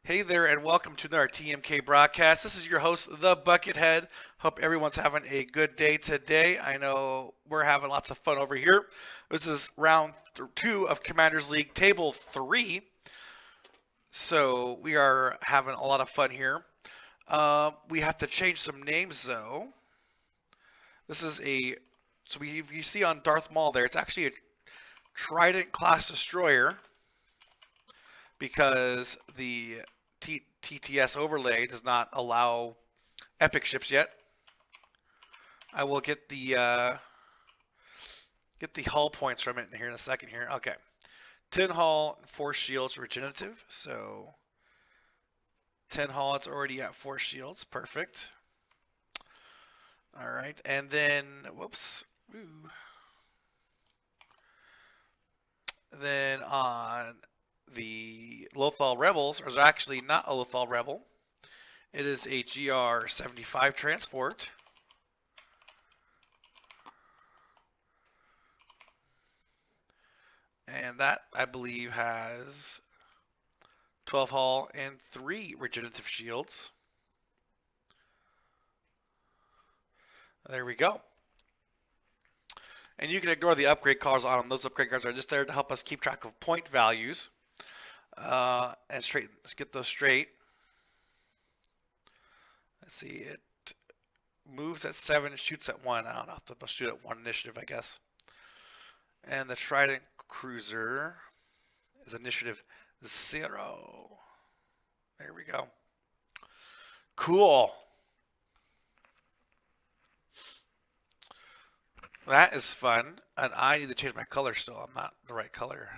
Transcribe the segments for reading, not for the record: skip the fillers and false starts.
Hey there, and welcome to another TMK broadcast. This is your host, the Buckethead. Hope everyone's having a good day today. I know we're having lots of fun over here. This is round two of Commanders League, table three. So we are having a lot of fun here. We have to change some names though. This is if you see on Darth Maul there, it's actually a Trident class destroyer because the TTS overlay does not allow epic ships yet. I will get the hull points from it in here in a second here. Okay. 10 hull, 4 shields regenerative. So 10 hull, it's already at 4 shields. Perfect. All right. And then, whoops. Ooh. Then on the Lothal Rebels, or actually not a Lothal Rebel, it is a GR-75 transport. And that, I believe, has 12 hull and 3 regenerative shields. There we go. And you can ignore the upgrade cards on them. Those upgrade cards are just there to help us keep track of point values and get those straight. Let's see, it moves at 7, it shoots at 1. I don't know, I'll have to shoot at 1 initiative, I guess. And the Trident Cruiser is initiative 0. There we go. Cool. That is fun. And I need to change my color still. I'm not the right color.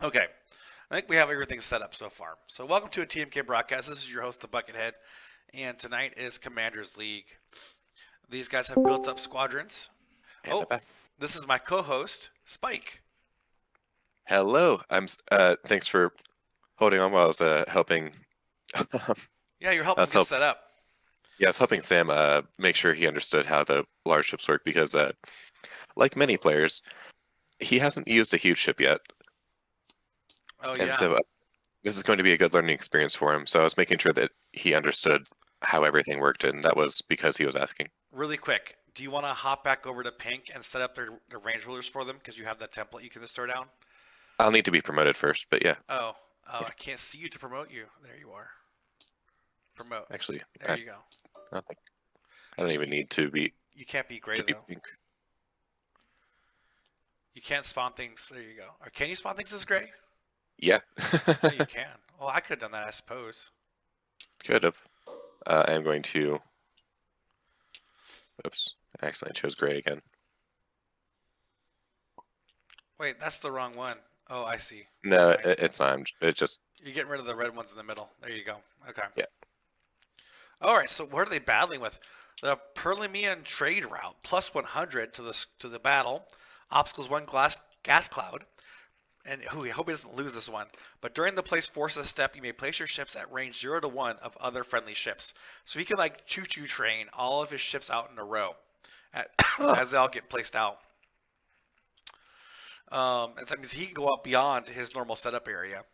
Okay. I think we have everything set up so far. So welcome to a TMK broadcast. This is your host, the Buckethead. And tonight is Commanders League. These guys have built up squadrons. And I'm back. This is my co-host, Spike. Hello. Thanks for holding on while I was helping. Yeah, you're I helping was get help. set up. Yeah, I was helping Sam make sure he understood how the large ships work because, like many players, he hasn't used a huge ship yet, Oh, and yeah. so this is going to be a good learning experience for him. So I was making sure that he understood how everything worked, and that was because he was asking. Really quick, do you want to hop back over to Pink and set up their range rulers for them? Because you have that template you can just throw down. I'll need to be promoted first, but yeah, Oh, I can't see you to promote you. There you are. Promote. actually, There you go. I don't even need to be You can't be gray though. pink. You can't spawn things. There you go. Or can you spawn things as gray? Yeah. Oh, you can. Well, I could have done that, I suppose. Could have. I'm going to. Oops. I accidentally chose gray again. Wait, that's the wrong one. Oh, I see. No, Never mind. it's not. It just. You're getting rid of the red ones in the middle. There you go. Okay. Yeah. All right. So what are they battling with? The Perlemian trade route plus 100 to the battle. Obstacles one gas cloud. And I hope he doesn't lose this one. But during the place forces step, you may place your ships at range 0 to 1 of other friendly ships. So he can like choo-choo train all of his ships out in a row Huh. as they all get placed out. And that means he can go up beyond his normal setup area.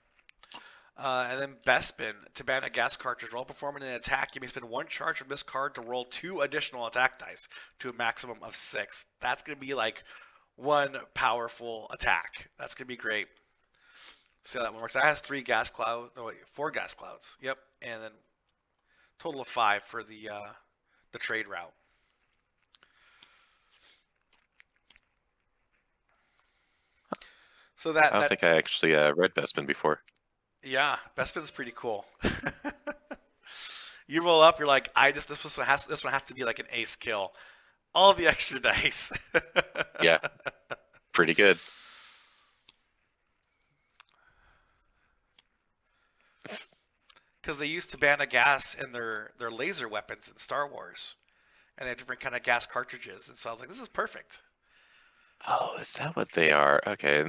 And then Bespin, to ban a gas cartridge. While performing an attack, you may spend one charge from this card to roll 2 additional attack dice to a maximum of 6. That's going to be like one powerful attack. That's going to be great. See how that one works. That has 3 gas clouds. No, wait, 4 gas clouds. Yep. And then total of 5 for the trade route. So I don't think I actually read Bespin before. yeah, Bespin's pretty cool. You roll up, you're like, this one has to be like an ace kill. All the extra dice. Yeah. Pretty good. Because they used to ban a gas in their laser weapons in Star Wars, and they have different kind of gas cartridges. And so I was like, this is perfect. Oh, is that what they are? Okay.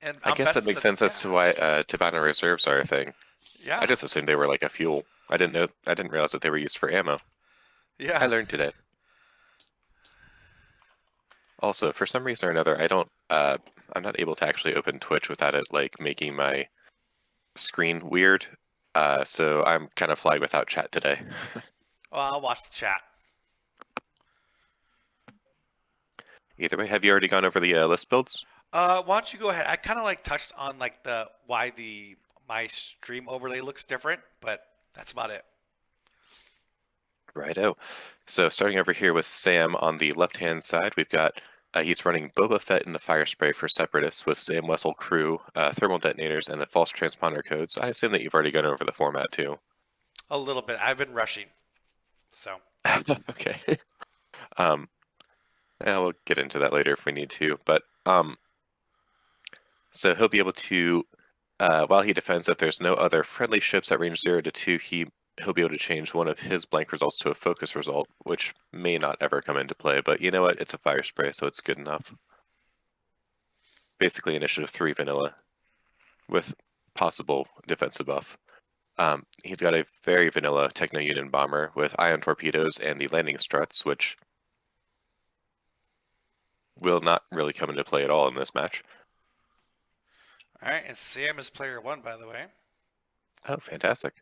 And I guess that makes sense as to why Tabana reserves are a thing. Yeah, I just assumed they were like a fuel. I didn't realize that they were used for ammo. yeah. I learned today. Also, for some reason or another, I'm not able to actually open Twitch without it like making my screen weird. So I'm kind of flying without chat today. Well, I'll watch the chat. Either way, have you already gone over the list builds? Why don't you go ahead? I kind of like touched on like why my stream overlay looks different, but that's about it. Righto. So starting over here with Sam on the left-hand side, we've got he's running Boba Fett in the fire spray for Separatists with Sam Wessel crew, thermal detonators, and the false transponder codes. I assume that you've already gone over the format too. A little bit. I've been rushing, so Okay. Um, yeah, we'll get into that later if we need to. But so he'll be able to, while he defends, if there's no other friendly ships at range 0 to 2, he'll be able to change one of his blank results to a focus result, which may not ever come into play. But you know what? It's a fire spray, so it's good enough. Basically, initiative 3 vanilla with possible defensive buff. He's got a very vanilla Techno Union bomber with ion torpedoes and the landing struts, which will not really come into play at all in this match. all right. And Sam is player 1, by the way. Oh, fantastic.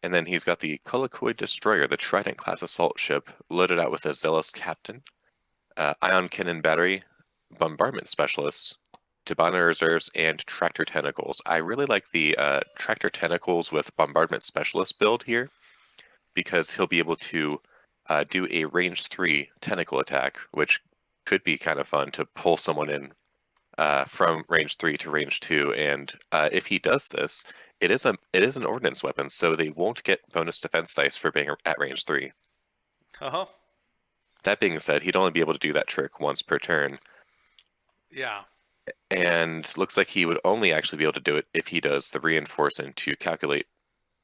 And then he's got the Kolokoi Destroyer, the Trident class assault ship, loaded out with a Zealous Captain, Ion Cannon Battery, Bombardment Specialists, Tabana Reserves, and Tractor Tentacles. I really like the Tractor Tentacles with Bombardment Specialist build here, because he'll be able to do a range 3 tentacle attack, which could be kind of fun to pull someone in from range 3 to range 2. And if he does this, it is an ordnance weapon, so they won't get bonus defense dice for being at range 3. Uh-huh. That being said, he'd only be able to do that trick once per turn. Yeah. And looks like he would only actually be able to do it if he does the reinforce into calculate,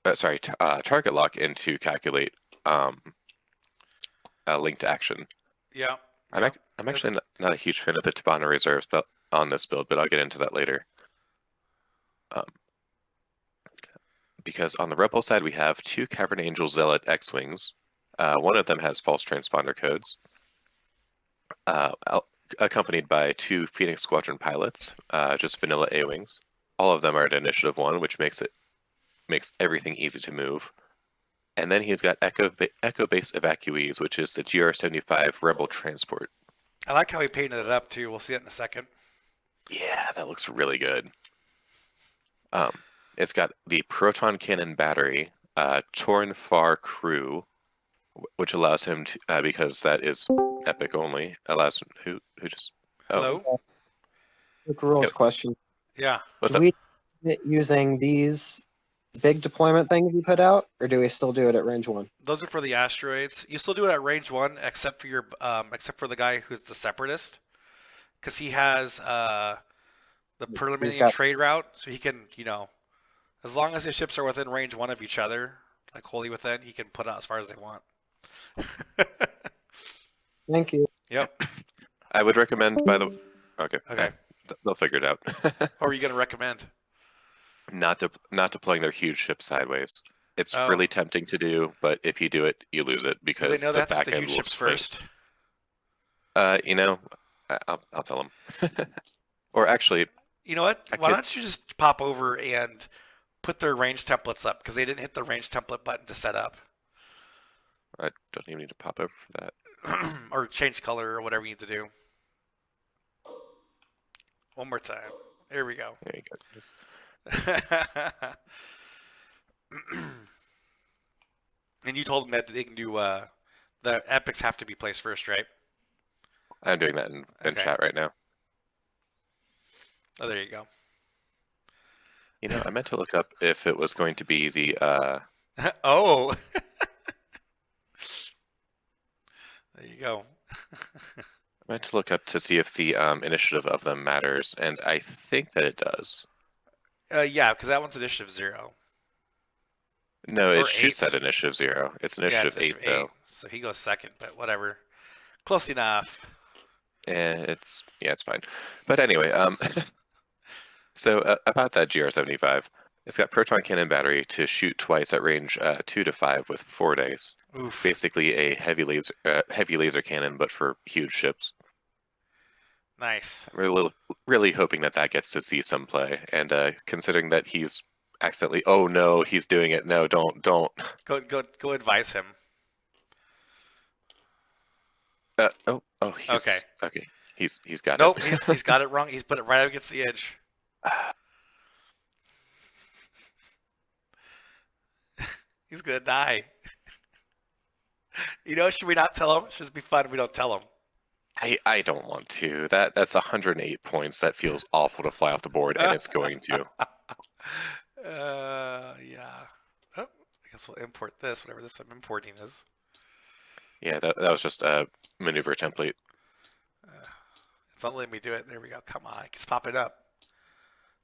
target lock into calculate linked action. Yeah. I'm actually not a huge fan of the Tabana reserves on this build, but I'll get into that later. Because on the Rebel side, we have 2 Cavern Angel Zealot X-Wings. One of them has false transponder codes, accompanied by 2 Phoenix Squadron pilots, just vanilla A-Wings. All of them are at Initiative 1, which makes everything easy to move. And then he's got Echo Base Evacuees, which is the GR-75 Rebel Transport. I like how he painted it up, too. We'll see it in a second. Yeah, that looks really good. It's got the Proton Cannon Battery, Torn Far Crew, which allows him to, because that is epic only, allows him, who just... Oh, Hello? Quick rules Yep. question. Yeah. what's Do up? we do it using these big deployment things you put out, or do we still do it at range 1? Those are for the asteroids. You still do it at range 1, except for except for the guy who's the separatist, because he has the He's Perlmanian got. trade route, so he can, as long as his ships are within range 1 of each other, like wholly within, he can put out as far as they want. Thank you. Yep. I would recommend, by the okay, Okay. they'll figure it out. What are you gonna recommend? Not deploying their huge ship sideways. It's Oh, really tempting to do, but if you do it, you lose it do they because know they the have to hit back the end huge will ships swing. first? You know, I'll tell them. Or actually, You know what? I Why could. don't you just pop over and put their range templates up because they didn't hit the range template button to set up, I don't even need to pop over for that. or change color or whatever you need to do. One more time. There we go. There you go. Just- And you told them that they can do the epics have to be placed first, right? I'm doing that in Okay. chat right now. Oh, there you go. You know, I meant to look up if it was going to be the Oh, there you go. I meant to look up to see if the initiative of them matters, and I think that it does. Yeah, because that one's initiative 0 No, it or shoots 8. at initiative 0. It's Yeah, it's initiative 8 initiative 8, though. so he goes second, but whatever. Close enough. It's it's fine. But anyway, so about that GR75, it's got proton cannon battery to shoot twice at range 2 to 5 with 4 days. Oof. Basically a heavy laser cannon, but for huge ships. Nice. I'm really hoping that that gets to see some play, and considering that he's accidentally, oh no, he's doing it. No, don't. Go advise him. He's Okay. okay. He's got Nope, it. he's got it wrong. He's put it right up against the edge. He's gonna die. Should we not tell him? Should just be fun. We don't tell him. I don't want to. That's 108 points. That feels awful to fly off the board, and it's going to. Yeah. Oh, I guess we'll import this, whatever this I'm importing is. Yeah, that was just a maneuver template. It's not letting me do it. There we go. Come on, just pop it up.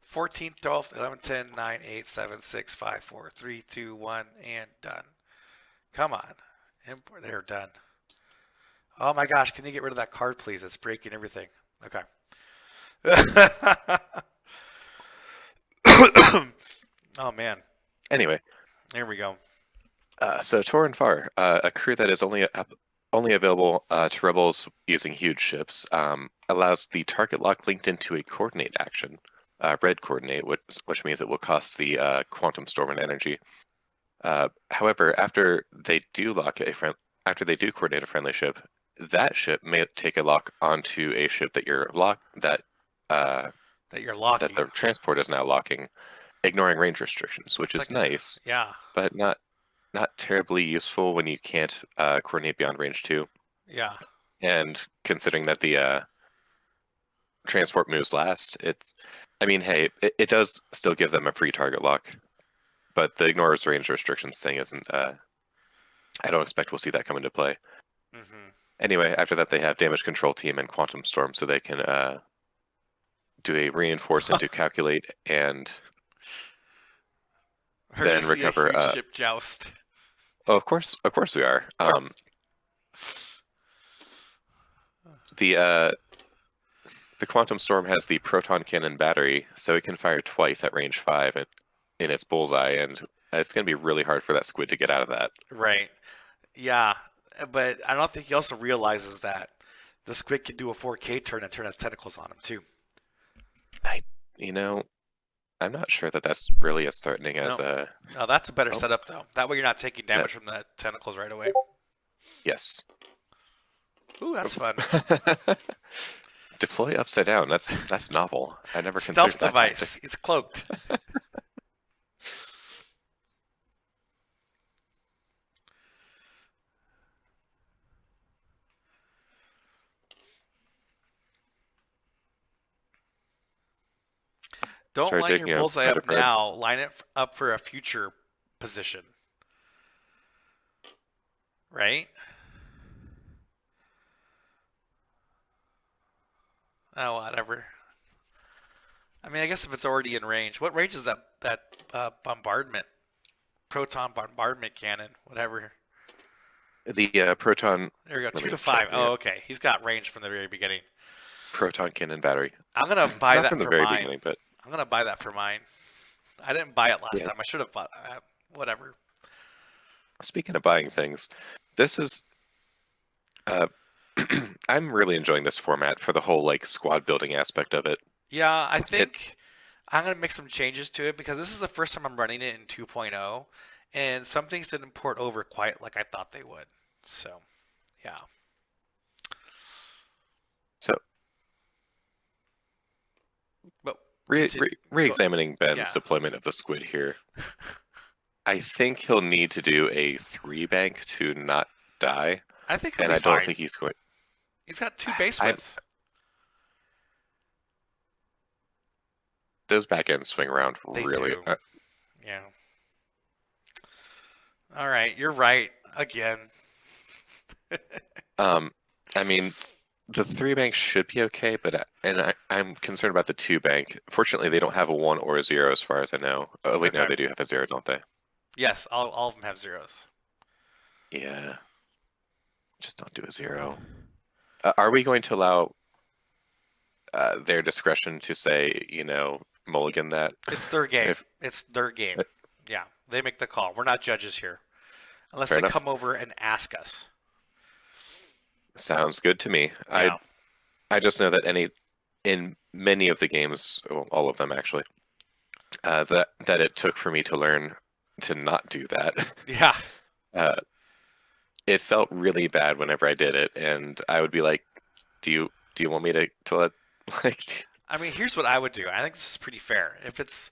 14, 12, 11, 10, 9, 8, 7, 6, 5, 4, 3, 2, 1, and done. Come on. Import. There, done. Oh my gosh, can you get rid of that card, please? It's breaking everything. Okay. Oh man. Anyway, There we go. so Torin Far, a crew that is only available to rebels using huge ships, allows the target lock linked into a coordinate action, red coordinate, which means it will cost the quantum storm and energy. However, after they do coordinate a friendly ship, that ship may take a lock onto a ship that you're That you're locking. that the transport is now locking, ignoring range restrictions, which It's is like nice, yeah. but not terribly useful when you can't coordinate beyond range 2. Yeah. And considering that the transport moves last, I mean, hey, it does still give them a free target lock, but the ignores range restrictions thing isn't. I don't expect we'll see that come into play. Mm-hmm. Anyway, after that, they have damage control team and quantum storm, so they can do a reinforce into calculate and We're then gonna see a recover. huge ship joust. Oh, of course we are. The quantum storm has the proton cannon battery, so it can fire twice at range 5 in its bullseye, and it's going to be really hard for that squid to get out of that. Right. Yeah. But I don't think he also realizes that the squid can do a 4K turn and turn its tentacles on him too. You know, I'm not sure that that's really as threatening as No, that's a better Oh. setup though. That way you're not taking damage from the tentacles right away. Yes. Ooh, that's fun. Deploy upside down. That's novel. I never Stealth considered that device. tactic. It's cloaked. Don't Start line your taking a bullseye better up card. now. Line it up for a future position. Right? Oh, whatever. I mean, I guess if it's already in range. What range is that bombardment? Proton bombardment cannon, whatever. The proton. There we go, Let 2 me to check 5. Oh, okay. He's got range from the very beginning. proton cannon battery. I'm gonna buy Not that from the for very mine. beginning, but I'm gonna buy that for mine. I didn't buy it last yeah. time. I should have bought. Whatever. Speaking of buying things, this is. I'm really enjoying this format for the whole like squad building aspect of it. Yeah, I think I'm gonna make some changes to it because this is the first time I'm running it in 2.0, and some things didn't port over quite like I thought they would. So, yeah. So But re-examining Ben's yeah. deployment of the squid here, I think he'll need to do a 3-bank to not die, I think he'll and be I don't fine. think he's going. He's got 2 base I- width. Those back ends swing around They really. do. Yeah. All right, you're right again. I mean, the 3-bank should be okay, but I'm concerned about the 2-bank. Fortunately, they don't have a 1 or a 0 as far as I know. Oh wait, no, Okay. they do have a 0, don't they? Yes, all of them have zeros. Yeah. Just don't do a 0. Are we going to allow their discretion to say, mulligan that? It's their game. If- It's their game. Yeah, they make the call. We're not judges here, unless Fair they enough. come over and ask us. Sounds good to me. Yeah. I just know that in many of the games, well, all of them actually, that it took for me to learn to not do that. Yeah. It felt really bad whenever I did it, and I would be like, "Do you want me to let like?" I mean, here's what I would do. I think this is pretty fair. If it's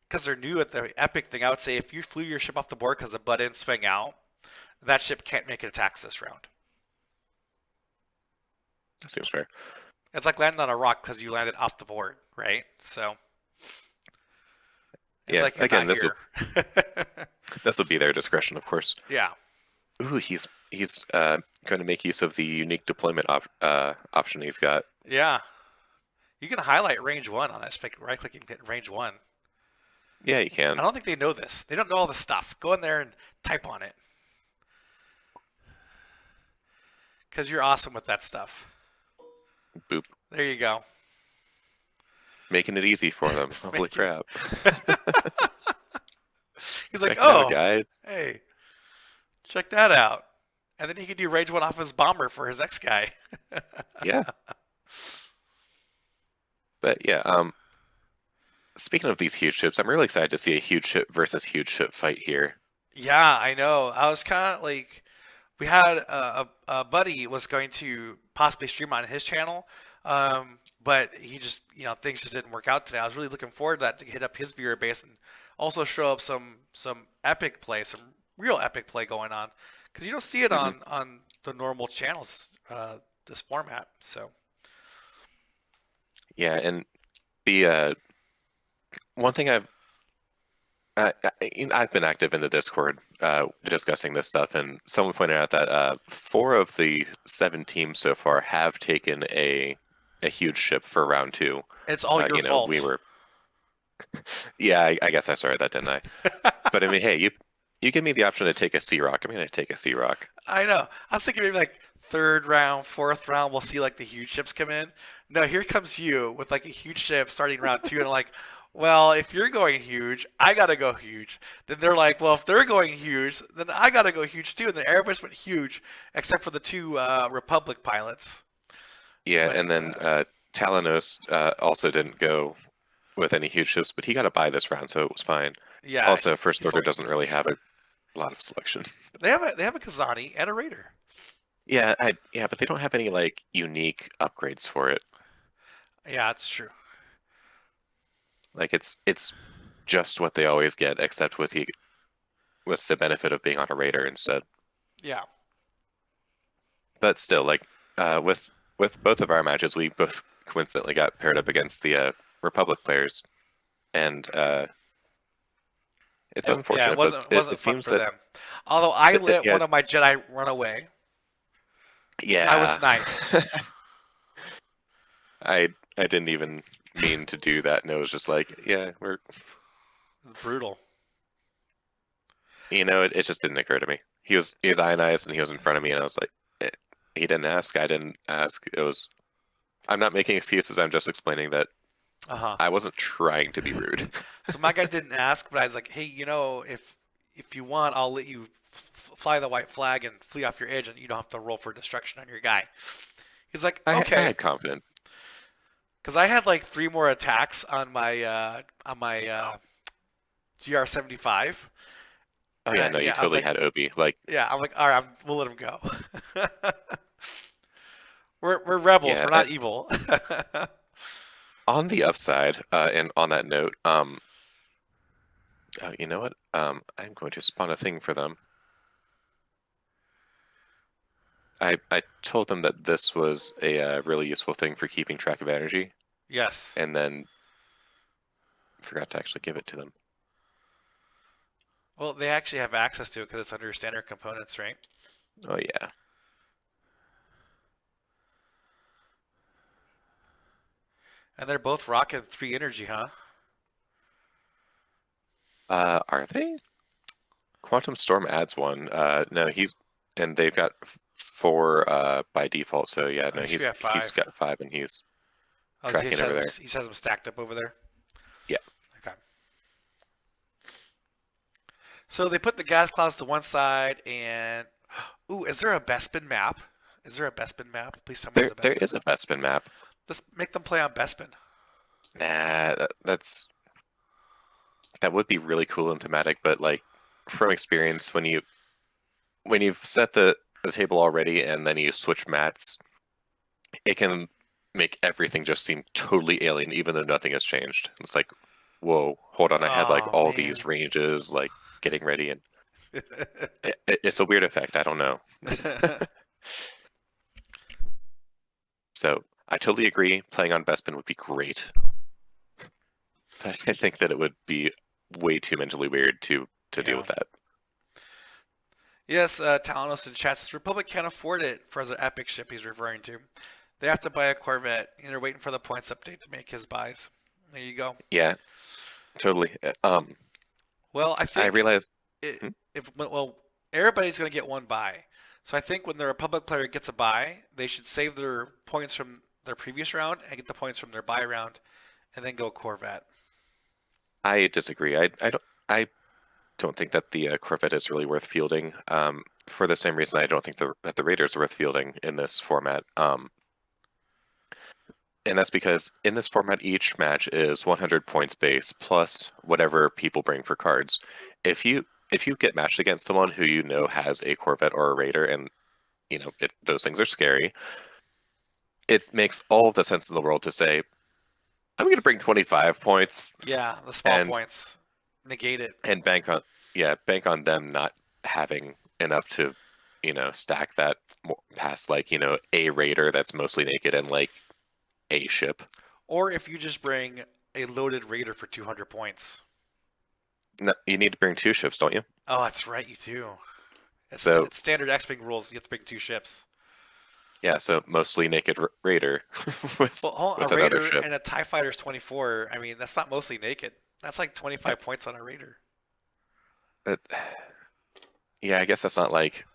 because they're new at the epic thing, I would say if you flew your ship off the board because the butt ends swing out, that ship can't make attacks this round. That seems fair. It's like landing on a rock because you landed off the board, right? So it's Yeah, like you're again, not here. this will be their discretion, of course. Yeah. Ooh, he's going to make use of the unique deployment option he's got. Yeah. You can highlight range 1 on that spec. Right click and hit range 1. Yeah, you can. I don't think they know this. They don't know all the stuff. Go in there and type on it. Because you're awesome with that stuff. Boop. There you go. Making it easy for them. Holy crap. He's like, Check it out, oh, guys. hey, check that out. And then he can do range 1 off his bomber for his X guy. Yeah. But yeah, speaking of these huge ships, I'm really excited to see a huge ship versus huge ship fight here. Yeah, I know. I was kind of like, we had a buddy was going to possibly stream on his channel, but he just, things just didn't work out today. I was really looking forward to that to hit up his viewer base and also show up some epic play, some real epic play going on, because you don't see it on the normal channels, this format. So Yeah, and the one thing I've been active in the Discord discussing this stuff, and someone pointed out that 4 of the 7 teams so far have taken a huge ship for round 2. it's all your fault. We were. Yeah, I guess I started that, didn't I? But I mean, hey, you give me the option to take a Sea Rock. I'm gonna take a Sea Rock. I know. I was thinking maybe like 3rd round, 4th round, we'll see like the huge ships come in. No, here comes you with like a huge ship starting round 2, and I'm like, well, if you're going huge, I gotta go huge. Then they're like, well, if they're going huge, then I gotta go huge too. And the Airbus went huge, except for the 2 Republic pilots. Yeah, But, and then Talanos also didn't go with any huge ships, but he got to buy this round, so it was fine. yeah. Also, First he's Order like- doesn't really have a lot of selection. They have a Kazani and a Raider. Yeah, but they don't have any like unique upgrades for it. Yeah, it's true. Like it's just what they always get, except with the benefit of being on a Raider instead. Yeah. But still, like with both of our matches, we both coincidentally got paired up against the Republic players, and it's Yeah, it unfortunate, but it wasn't fun seems for that them. Although I let yeah, one of my Jedi run away. I was yeah. nice. I didn't even mean to do that, and it was just like, yeah, we're Brutal. it just didn't occur to me. He was ionized and he was in front of me, and I was like, he didn't ask, I didn't ask. I'm not making excuses. I'm just explaining that Uh-huh. I wasn't trying to be rude. So my guy didn't ask, but I was like, hey, if you want, I'll let you fly the white flag and flee off your edge, and you don't have to roll for destruction on your guy. He's like, I okay, had confidence. because I had like 3 more attacks on my GR75. Oh yeah, no, you Yeah, I was totally like, had Obi. Like, yeah, I'm like, all right, we'll let him go. We're rebels. yeah. We're not evil. On the upside, and on that note, oh, you know what? I'm going to spawn a thing for them. I told them that this was a really useful thing for keeping track of energy, Yes. and then forgot to actually give it to them. Well, they actually have access to it because it's under standard components, right? Oh yeah. And they're both rocking 3 energy, huh? Are they? Quantum Storm adds one. No, and they've got 4 by default. So yeah, I no, think we have he's 5. got 5, and he's Oh, tracking over there. he has them stacked up over there. Yeah. Okay. So they put the gas clouds to one side, and ooh, is there a Bespin map? Is there a Bespin map? Please tell me there's a There Bespin is a map. Bespin map. Let's make them play on Bespin. Nah, that would be really cool and thematic, but like from experience, when you've set the table already and then you switch mats, it can make everything just seem totally alien, even though nothing has changed. It's like, whoa, hold on, I had like Oh all man. these ranges, like getting ready, and it's a weird effect. I don't know. So I totally agree. Playing on Bespin would be great, but I think that it would be way too mentally weird to deal Yeah. with that. Yes, Talanos in chat says Republic can't afford it for the epic ship he's referring to. They have to buy a Corvette, and they're waiting for the points update to make his buys. There you go. Yeah, totally. Well, I I think realized. it, Hmm? if well, everybody's going to get one buy. So I think when the Republic player gets a buy, they should save their points from their previous round and get the points from their buy round, and then go Corvette. I disagree. I don't think that the Corvette is really worth fielding. For the same reason, I don't think that the Raiders are worth fielding in this format. And that's because in this format, each match is 100 points base plus whatever people bring for cards. If you get matched against someone who you know has a Corvette or a Raider, and those things are scary, it makes all of the sense in the world to say, I'm going to bring 25 points Yeah, the small and points negate it. bank on them not having enough to stack that past like a Raider that's mostly naked and like a ship. Or if you just bring a loaded Raider for 200 points. No, you need to bring 2 ships, don't you? Oh, that's right, you do. So It's standard X-Wing rules. You have to bring 2 ships. yeah, so mostly naked Raider with Well, a another Raider ship. and a TIE Fighter's 24. I mean, that's not mostly naked. That's like 25 points on a Raider. Uh, yeah, I guess that's not like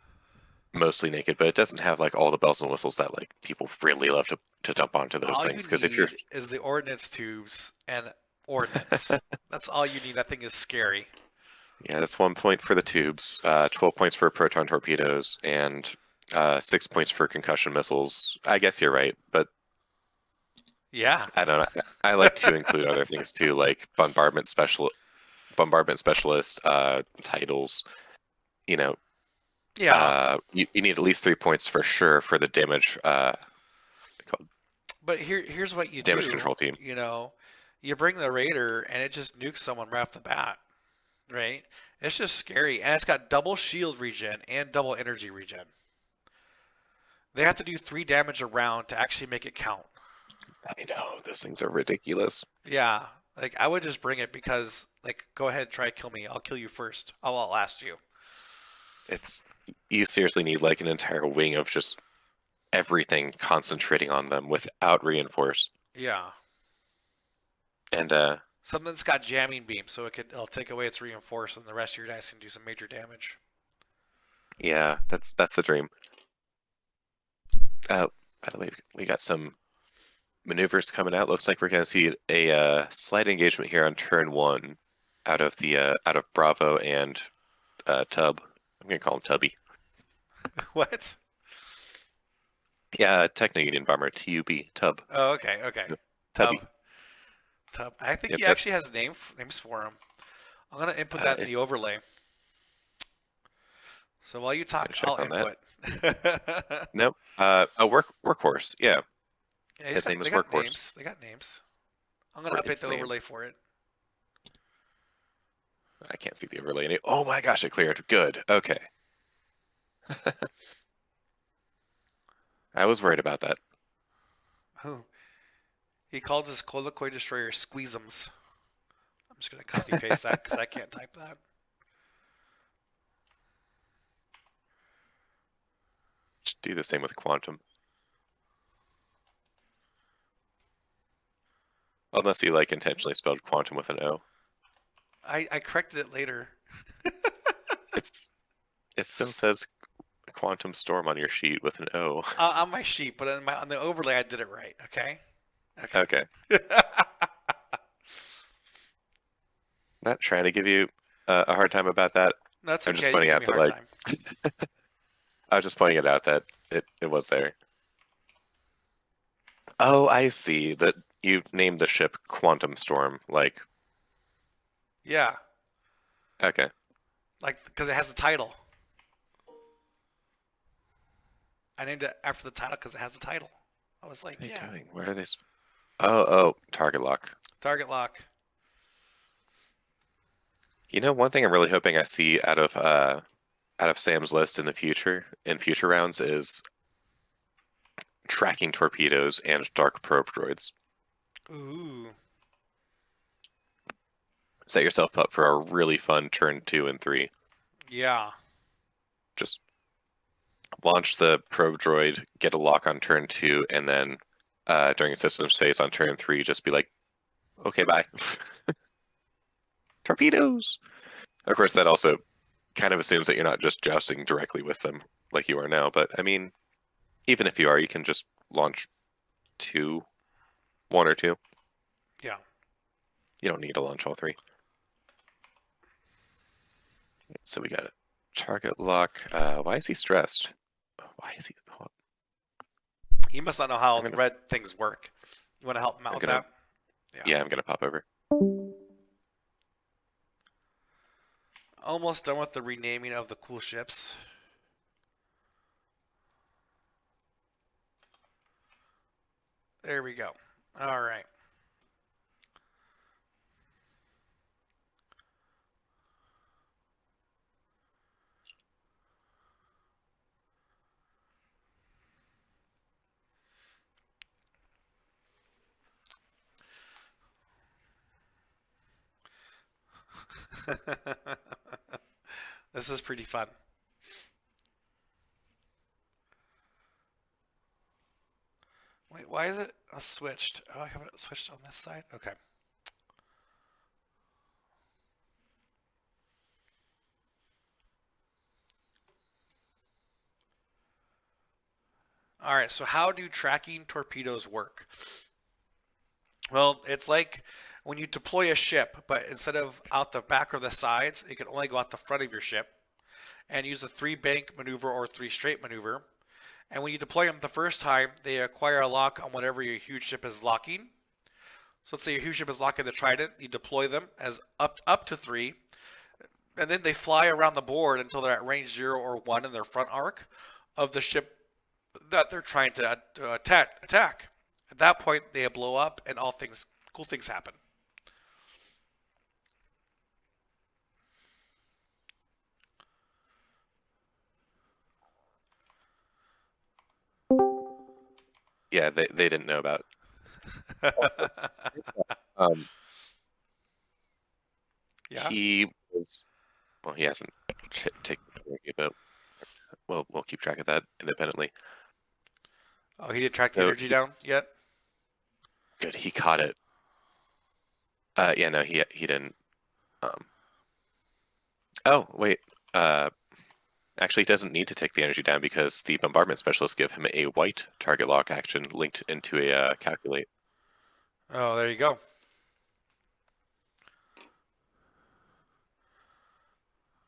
mostly naked, but it doesn't have like all the bells and whistles that like people really love to dump onto those All you things. Because if you're need is the ordnance tubes and ordnance. That's all you need. That thing is scary. yeah, that's 1 point for the tubes, 12 points for proton torpedoes, and 6 points for concussion missiles. I guess you're right, but Yeah. I don't know. I like to include other things too, like bombardment specialist titles. You know, Yeah. you need at least 3 points for sure for the damage called But here's what you damage do. control team. You bring the Raider and it just nukes someone right off the bat, right? It's just scary, and it's got double shield regen and double energy regen. They have to do 3 damage a round to actually make it count. I know those things are ridiculous. Yeah, Like I would just bring it because like go ahead, try to kill me. I'll kill you first. I'll outlast you. It's you seriously need like an entire wing of just everything concentrating on them without reinforce. Yeah. And Something that's got jamming beam, so it'll take away its reinforce, and the rest of your dice can do some major damage. yeah, that's the dream. By the way, we got some maneuvers coming out. Looks like we're gonna see a slight engagement here on turn 1 out of Bravo and Tub. I'm gonna call him Tubby. What? Yeah, Techno Union Bomber TUB Tub. Oh, okay, okay. So, Tub. Tubby. Tub. I think Yep, he actually has names for him. I'm gonna input that in if the overlay. So while you talk, check I'll on that. input. Nope. A workhorse. Yeah, Yeah, his name is they got Workhorse. names. They got names. I'm gonna Or update its the name. overlay for it. I can't see the overlay. Oh my gosh, it cleared. Good. Okay. I was worried about that. Oh, he calls his Kolokoi destroyer Squeezums. I'm just gonna copy paste that because I can't type that. Should do the same with Quantum. Unless you like intentionally spelled Quantum with an O. I corrected it later. It still says Quantum Storm on your sheet with an O. On my sheet, but on the overlay I did it right. Okay. Okay. Not trying to give you a hard time about that. That's I'm okay. just pointing you out give me that a hard like time. I was just pointing it out that it was there. Oh, I see. That you named the ship Quantum Storm. Like, Yeah, okay. like because it has the title. I named it after the title because it has the title. I was like, What are yeah. you doing? Where are they? Oh, target lock. Target lock. You know, one thing I'm really hoping I see out of Sam's list in future rounds is tracking torpedoes and dark probe droids. Ooh. Set yourself up for a really fun turn 2 and 3. Yeah. Just launch the probe droid, get a lock on turn 2, and then during a systems phase on turn 3, just be like, okay, bye. Torpedoes! Of course, that also kind of assumes that you're not just jousting directly with them like you are now, but I mean, even if you are, you can just launch one or two. Yeah. You don't need to launch all 3. So we got a target lock. Why is he stressed? Why is he? He must not know how I'm gonna- red things work. You want to help him out I'm with gonna- that? Yeah, I'm gonna pop over. Almost done with the renaming of the cool ships. There we go. All right. This is pretty fun. Wait, why is it switched? Oh, I have it switched on this side? Okay. All right, so how do tracking torpedoes work? Well, it's like when you deploy a ship, but instead of out the back or the sides, it can only go out the front of your ship and use a 3-bank maneuver or 3-straight maneuver. And when you deploy them the first time, they acquire a lock on whatever your huge ship is locking. So let's say your huge ship is locking the Trident, you deploy them as up to 3, and then they fly around the board until they're at range 0 or 1 in their front arc of the ship that they're trying to attack. At that point, they blow up and cool things happen. Yeah, they didn't know about. Um, Yeah. He was, well, he hasn't taken it, but we'll keep track of that independently. Oh, he didn't track the So energy down yet? good, he caught it. Yeah, no, he didn't. Um, oh, wait. Actually, he doesn't need to take the energy down because the bombardment specialists give him a white target lock action linked into a calculate. Oh, there you go.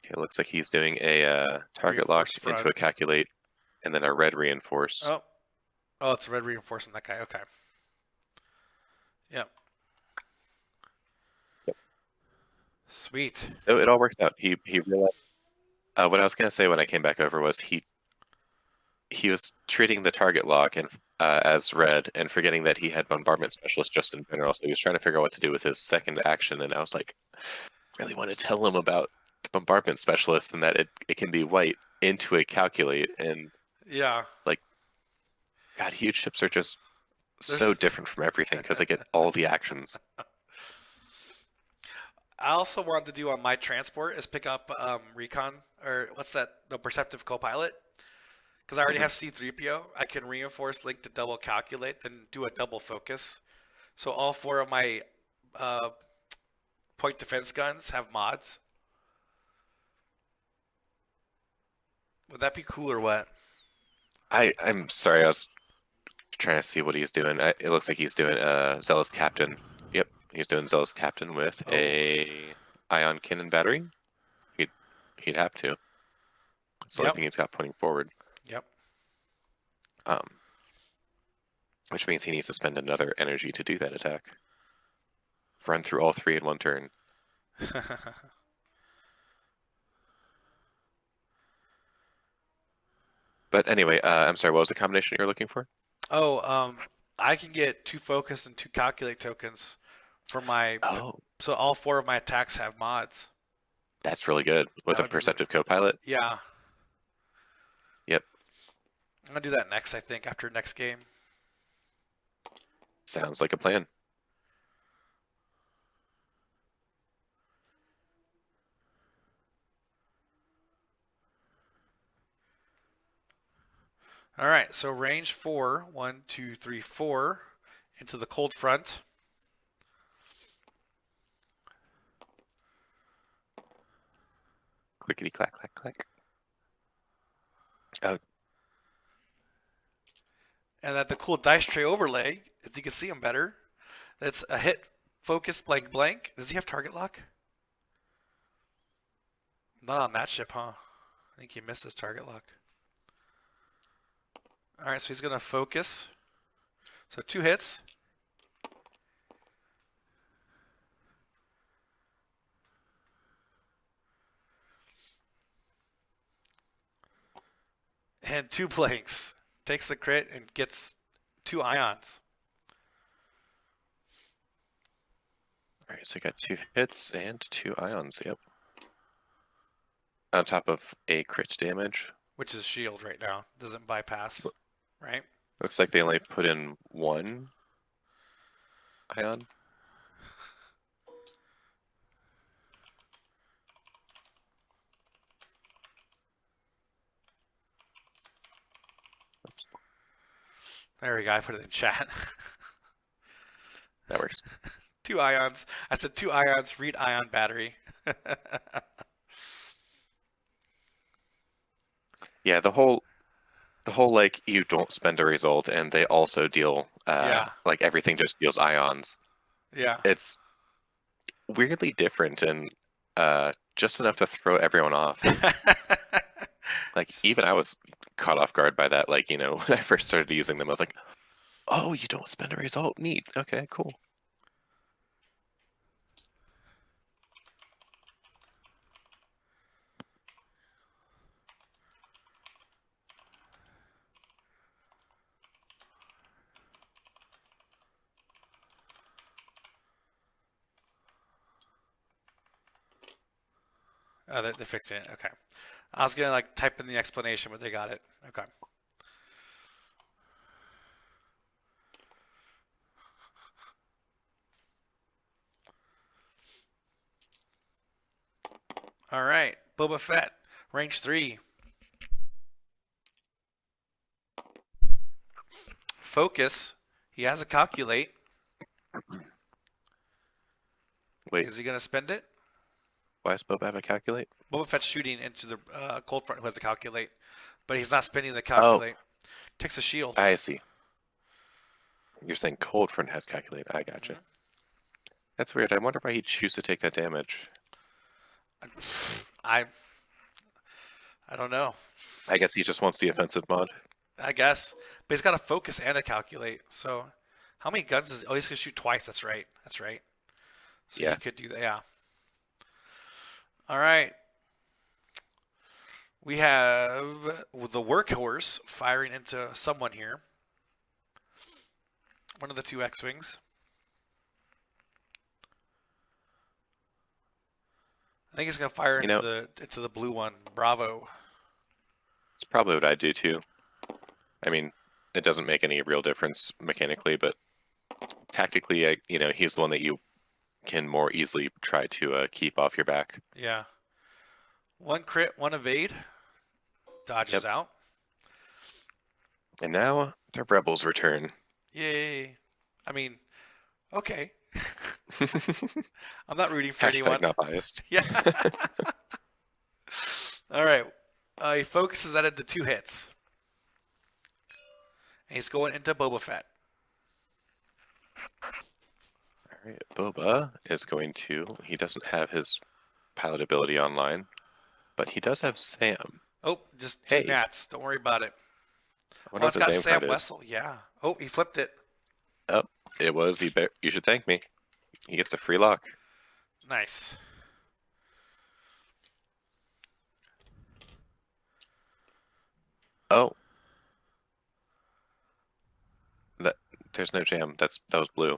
Okay, it looks like he's doing a target lock Reinforced into front. a calculate, and then a red reinforce. Oh. Oh, it's red reinforcing that guy. Okay. Yep. Yep. Sweet. So it all works out. He realized. What I was gonna say when I came back over was he was treating the target lock and as red and forgetting that he had bombardment specialist just in general. So he was trying to figure out what to do with his second action, and I was like, really want to tell him about the bombardment specialist and that it can be white into a calculate, and Yeah. like, God, huge ships are just so There's. different from everything because they get all the actions. I also wanted to do on my transport is pick up recon or what's that? The perceptive co-pilot. Because I already have C3PO. I can reinforce link to double calculate, then do a double focus. So all 4 of my uh, point defense guns have mods. Would that be cool or what? I'm sorry, I was trying to see what he's doing. It looks like he's doing Zealous Captain. Yep, he's doing Zealous Captain with Oh. a ion cannon battery. He'd have to. It's the only Yep. thing he's got pointing forward. Yep. Um, which means he needs to spend another energy to do that attack. Run through all 3 in one turn. But anyway, I'm sorry, what was the combination you're looking for? Oh, I can get 2 focus and 2 calculate tokens for my. Oh, So all 4 of my attacks have mods. that's really good. With That a would be really. perceptive co-pilot? Yeah. Yep, I'm gonna do that next. I think after next game. sounds like a plan. All right. So range 4, 1, 2, 3, 4, into the cold front. Clickety clack clack clack. Oh, And that the cool dice tray overlay, if you can see them better, that's a hit focus blank blank. Does he have target lock? Not on that ship, huh? I think he missed his target lock. All right, so he's gonna focus. So 2 hits. And 2 blanks. Takes the crit and gets 2 ions. all right, so I got 2 hits and 2 ions, yep. On top of a crit damage. Which is shield right now. Doesn't bypass, right? Looks like they only put in 1 ion. Oops, There we go. I put it in chat. that works. 2 ions. I said 2 ions. Read ion battery. Yeah, the whole like you don't spend a result and they also deal Yeah. like everything just deals ions. Yeah. It's weirdly different and just enough to throw everyone off. Like even I was caught off guard by that. Like, when I first started using them, I was like, "Oh, you don't spend a result. Neat. Okay, cool." Oh, they're fixing it. Okay. I was gonna like type in the explanation, but they got it. Okay. All right, Boba Fett, range 3. Focus. He has a calculate. Wait, Is he going to spend it? why does Boba have a calculate? Boba Fett's shooting into the cold front who has a calculate, but he's not spending the Oh, calculate. Takes a shield. I see. You're saying Cold Front has calculate. I gotcha. Mhm. That's weird. I wonder why he'd choose to take that damage. I don't know. I guess he just wants the offensive mod. I guess, but he's got a focus and a calculate. So, how many guns is? Oh, he's gonna shoot twice. That's right. That's right. So Yeah. he could do that. Yeah. All right. We have the workhorse firing into someone here. One of the two X-wings. I think he's gonna fire into the blue one. Bravo. It's probably what I'd do too. I mean, it doesn't make any real difference mechanically, but tactically, he's the one that you can more easily try to keep off your back. Yeah. One crit, one evade. Dodges out. And now the rebels return. Yay. I mean, okay. I'm not rooting for anyone. Not biased. Yeah. All right. He focuses that into 2 hits. And he's going into Boba Fett. All right, Boba is going to. He doesn't have his pilot ability online, but he does have Sam. Oh, just 2 gnats. Don't worry about it. I wonder what It's the got Sam Sam card is. Wessel. Yeah. Oh, he flipped it. Oh, it was. You should thank me. He gets a free lock. Nice. Oh. There's no jam. That was blue.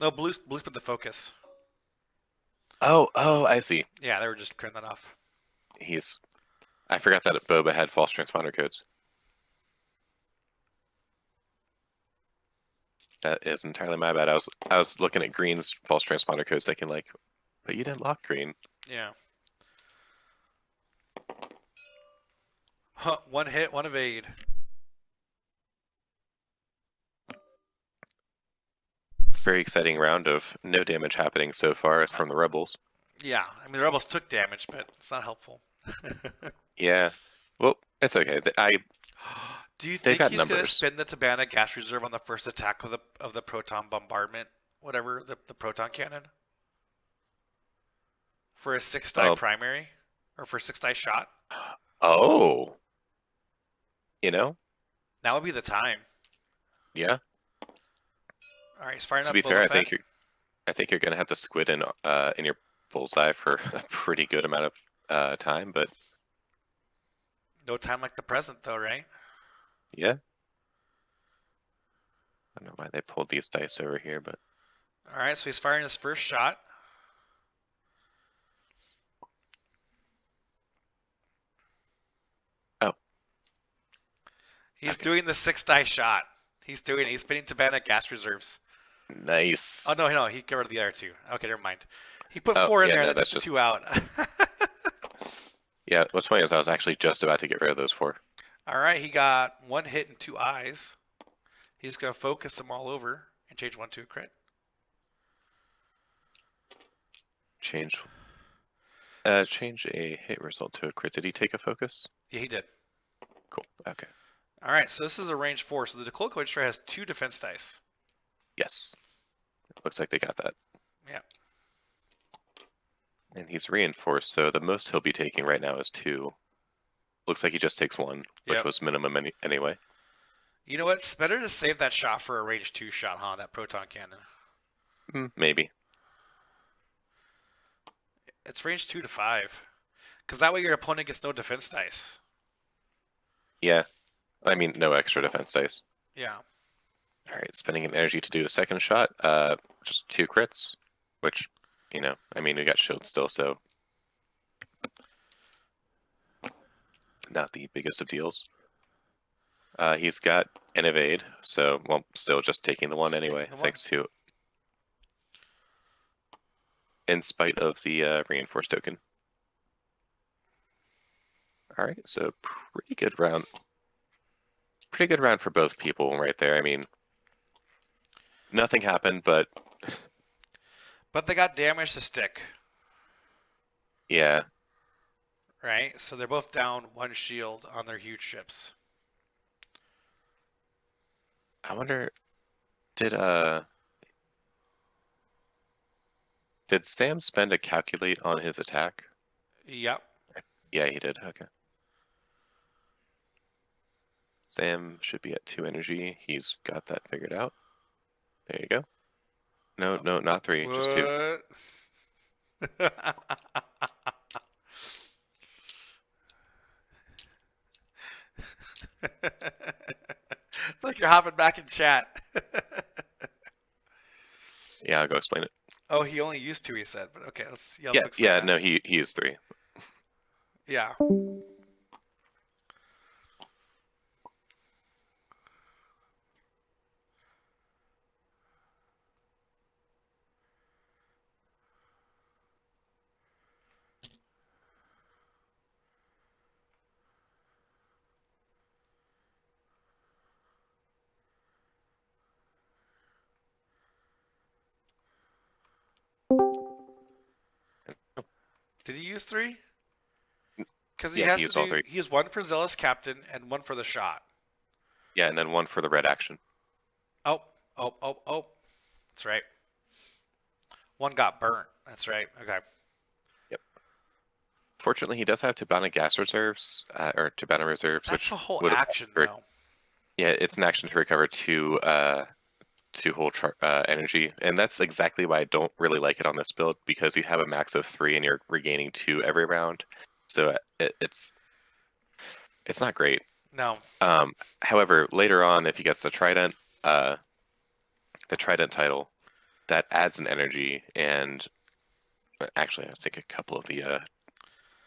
No, Blue's put the focus. Oh, I see. Yeah, they were just clearing that off. I forgot that Boba had false transponder codes. That is entirely my bad. I was looking at Green's false transponder codes thinking but you didn't lock Green. Yeah. Huh, 1 hit, 1 evade. Very exciting round of no damage happening so far from the rebels. Yeah, I mean the rebels took damage, but it's not helpful. Yeah. Well, it's okay. Do you They've think got he's going to numbers. spend the Tabana gas reserve on the first attack of the proton bombardment, whatever the proton cannon, for a 6-die primary or for a 6-die shot? Oh. Now would be the time. Yeah. All right, he's firing To up be fair, Boba Fett. I think you're gonna have the squid in your bullseye for a pretty good amount of time, but No time like the present, though, right? yeah. I don't know why they pulled these dice over here, but All right, so he's firing his first shot. oh, He's Okay. doing the 6-die shot. He's spinning Tabana gas reserves. nice. Oh no, he got rid of the other 2. Okay, never mind. He put Oh, 4 in yeah, there no, and then that's took the just- 2 out. Yeah, what's funny is I was actually just about to get rid of those 4. All right, he got 1 hit and 2 eyes. He's gonna focus them all over and change 1 to a crit. Change a hit result to a crit. Did he take a focus? Yeah, he did. Cool. Okay. All right, so this is a range 4. So the Decloak Destroyer has 2 defense dice. Yes. Looks like they got that. Yeah. And he's reinforced, so the most he'll be taking right now is 2. Looks like he just takes 1, which Yep. was minimum anyway. You know what? It's better to save that shot for a range 2 shot, huh? That proton cannon. Maybe. It's range 2 to 5. Because that way your opponent gets no defense dice. Yeah. I mean, no extra defense dice. Yeah. All right, spending an energy to do the second shot. Just 2 crits, which, I mean, we got shield still, so not the biggest of deals. He's got an evade, so, well, still just taking the 1 anyway, The one. thanks to, in spite of the reinforced token. All right, so pretty good round. Pretty good round for both people right there. I mean, nothing happened, but But they got damage to stick, yeah. right? So they're both down one shield on their huge ships. I wonder, did did Sam spend a calculate on his attack? Yep. Yeah, he did. Okay. Sam should be at 2 energy. He's got that figured out. There you go. No, no, not 3, just 2. What? It's like you're hopping back in chat. Yeah, I'll go explain it. Oh, he only used 2, he said. But okay, let's Yeah, explain yeah, that. no, he is 3. Yeah. Did he use 3? Because he Yeah, has he to used all do. 3. He used 1 for Zealous Captain and 1 for the shot. Yeah, and then 1 for the red action. Oh, oh. That's right. 1 got burnt. That's right. Okay. Yep. Fortunately, he does have Tabana gas reserves, or Tabana reserves, That's which a whole would action, though. yeah, it's an action to recover 2 whole energy, and that's exactly why I don't really like it on this build, because you have a max of 3 and you're regaining 2 every round, so it's not great. No. However, later on, if he gets the Trident title, that adds an energy, and actually, I think a couple of the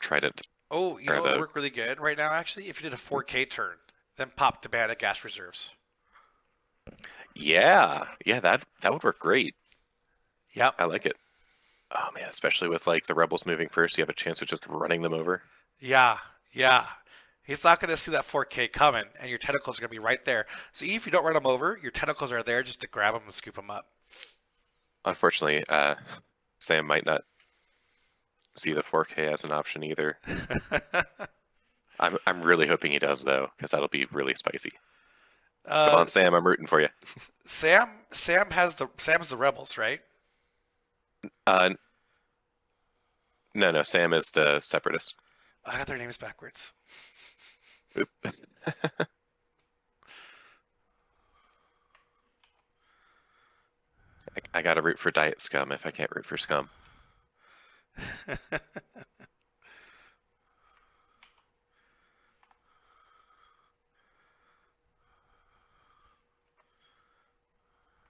Trident Oh, you or know what would the work really good right now, actually? If you did a 4K turn, then pop Tabana gas reserves. yeah, that would work great. Yep. I like it. Oh man, especially with like the rebels moving first, you have a chance of just running them over. Yeah. Yeah. He's not going to see that 4K coming, and your tentacles are going to be right there. So even if you don't run them over, your tentacles are there just to grab them and scoop them up. Unfortunately, Sam might not see the 4K as an option either. I'm really hoping he does though, because that'll be really spicy. Come on, Sam, I'm rooting for you. Sam has the rebels, right? Uh, no, Sam is the separatist. I got their names backwards. Oop. I gotta root for Diet Scum if I can't root for Scum.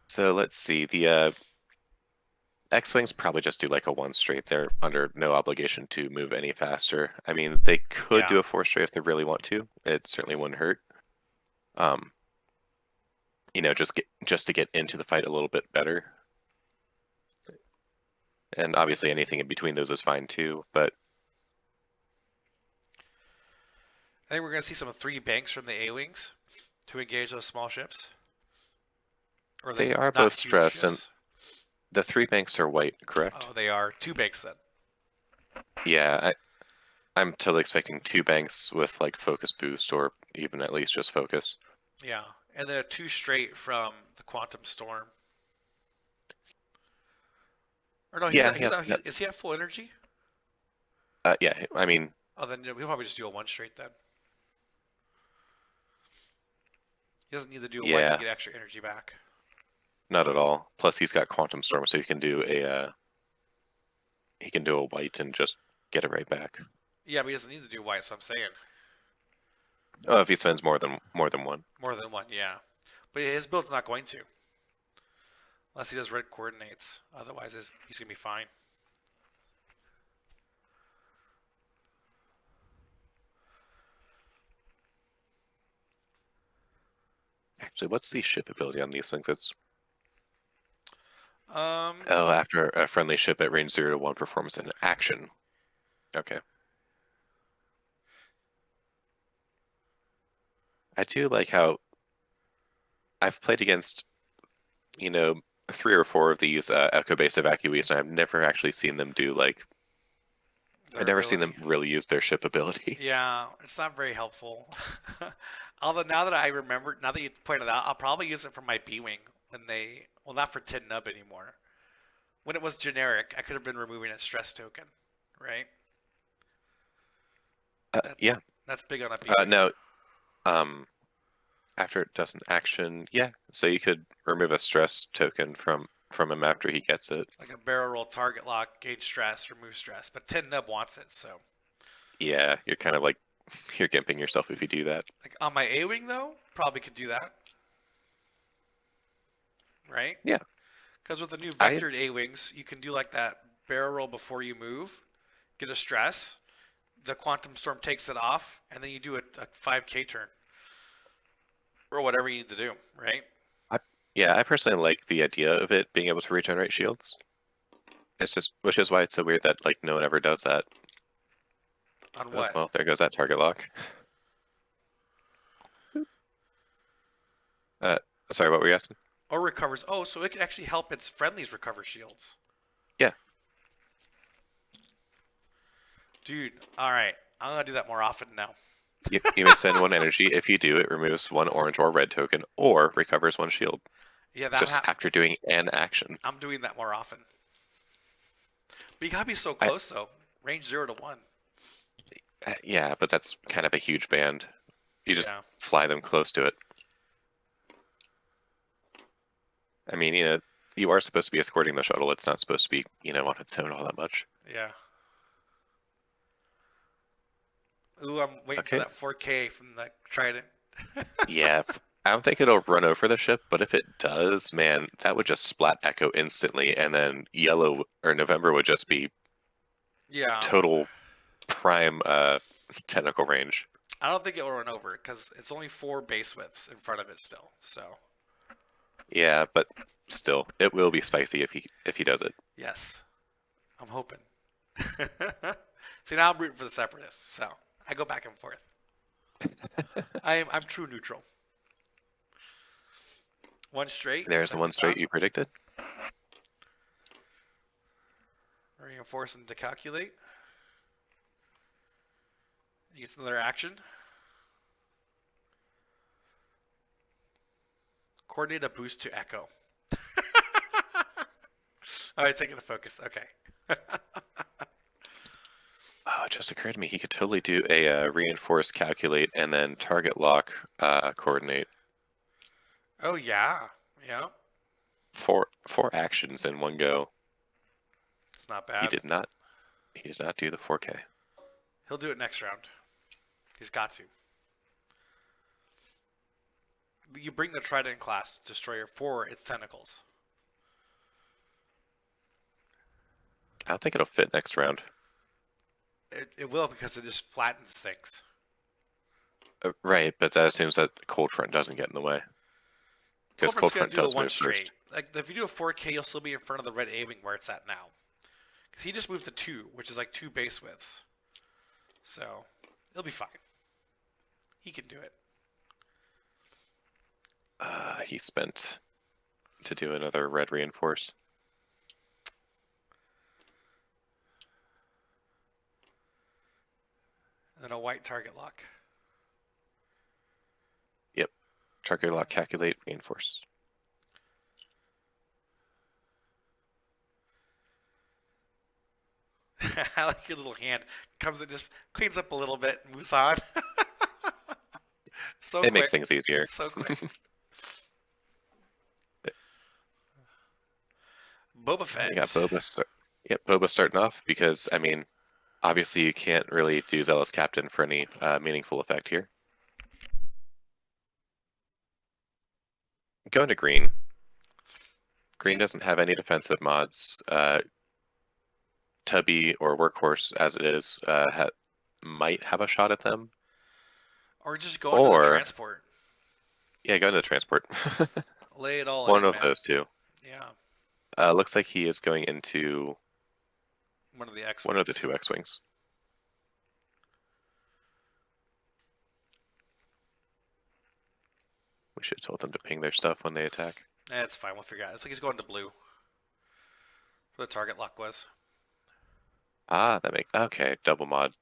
So let's see. The X-Wings probably just do like a 1 straight. They're under no obligation to move any faster. I mean, they could Yeah. do a 4 straight if they really want to. It certainly wouldn't hurt. Just to get into the fight a little bit better. And obviously anything in between those is fine too, but I think we're going to see some 3 banks from the A-Wings to engage those small ships. Or they are not both huge stressed, and ships. the 3 banks are white, correct? Oh, they are 2 banks then. Yeah, I'm totally expecting 2 banks with like focus boost, or even at least just focus. Yeah, and then a 2 straight from the Quantum Storm. Or no, Yeah, is he at full energy? yeah. I mean, Oh, then we'll probably just do a 1 straight then. He doesn't need to do a white to yeah, get extra energy back. not at all. Plus, he's got Quantum Storm, so he can do a white and just get it right back. Yeah, but he doesn't need to do white, so I'm saying. Oh, if he spends more than 1. More than 1, yeah. But his build's not going to. Unless he does red coordinates. Otherwise, he's going to be fine. Actually, what's the ship ability on these things? It's Um, after a friendly ship at range 0 to 1 performs an action. Okay. I do like how I've played against, you know, 3 or 4 of these echo-based evacuees, and I've never actually seen them do like I've Their never seen them ability. really use their ship ability. Yeah, it's not very helpful. Although now that I remember, now that you pointed out, I'll probably use it for my B-Wing when they, well, not for Tin Nub anymore. When it was generic, I could have been removing a stress token, right? That, Yeah. that's big on a B-Wing. No. Um, after it does an action, yeah. So you could remove a stress token from him after he gets it. Like a barrel roll, target lock, gauge stress, remove stress. But Tin Nub wants it, so. Yeah, you're kind of like you're gimping yourself if you do that. Like on my A-Wing, though, probably could do that, right? Yeah. Because with the new I vectored A-Wings, you can do like that barrel roll before you move, get a stress, the Quantum Storm takes it off, and then you do a 5K turn. Or whatever you need to do, right? yeah, I personally like the idea of it being able to regenerate shields. It's just, which is why it's so weird that like no one ever does that. On Oh, what? well, there goes that target lock. Uh, sorry, what were you asking? Or recovers. Oh, so it can actually help its friendlies recover shields. Yeah. Dude, alright. I'm gonna do that more often now. You may spend 1 energy. If you do, it removes 1 orange or red token, or recovers 1 shield. Yeah, Just after doing an action. I'm doing that more often. But you gotta be so I, close though. Range 0 to 1. yeah, but that's kind of a huge band. You just Yeah. fly them close to it. I mean, you are supposed to be escorting the shuttle. It's not supposed to be, on its own all that much. Yeah. Ooh, I'm waiting for Okay. that 4K from the Trident. Yeah, I don't think it'll run over the ship, but if it does, man, that would just splat Echo instantly, and then Yellow or November would just be Yeah. total prime technical range. I don't think it will run over because it's only 4 base widths in front of it still. So Yeah, but still, it will be spicy if he does it. yes, I'm hoping. See, now I'm rooting for the Separatists, so I go back and forth. I'm true neutral. One straight. There's the 1 straight you predicted. Reinforce and decalculate. He gets another action. Coordinate a boost to Echo. All right, taking a focus. Okay. Oh, it just occurred to me he could totally do a reinforce calculate and then target lock coordinate. Oh yeah, yeah. Four actions in one go. It's not bad. He did not do the 4K. He'll do it next round. He's got to. You bring the Trident class destroyer for its tentacles. I don't think it'll fit next round. It will because it just flattens things. Right, but that assumes that Cold Front doesn't get in the way. Because Cold Gonna Front do a does one move straight. first. Like if you do a 4K, you'll still be in front of the red A-Wing where it's at now. Because he just moved to 2, which is like 2 base widths. So it'll be fine. He can do it. He spent to do another red reinforce. And then a white target lock. Yep. Target lock, calculate, reinforce. I like your little hand. Comes and just cleans up a little bit and moves on. So It quick. makes things easier. So quick. Boba Fett. You got Boba. Yep, Boba starting off because I mean, obviously you can't really do Zealous Captain for any meaningful effect here. Going to green. Green doesn't have any defensive mods. Tubby or Workhorse, as it is, might have a shot at them. Or just go into the transport. Yeah, go into the transport. Lay it all One in, of man. those two. Yeah. Looks like he is going into One of the X-Wings. one of the 2 X-Wings. We should have told them to ping their stuff when they attack. It's fine. We'll figure it out. It's like he's going to blue. That's what the target lock was. Ah, that makes okay. Double mod.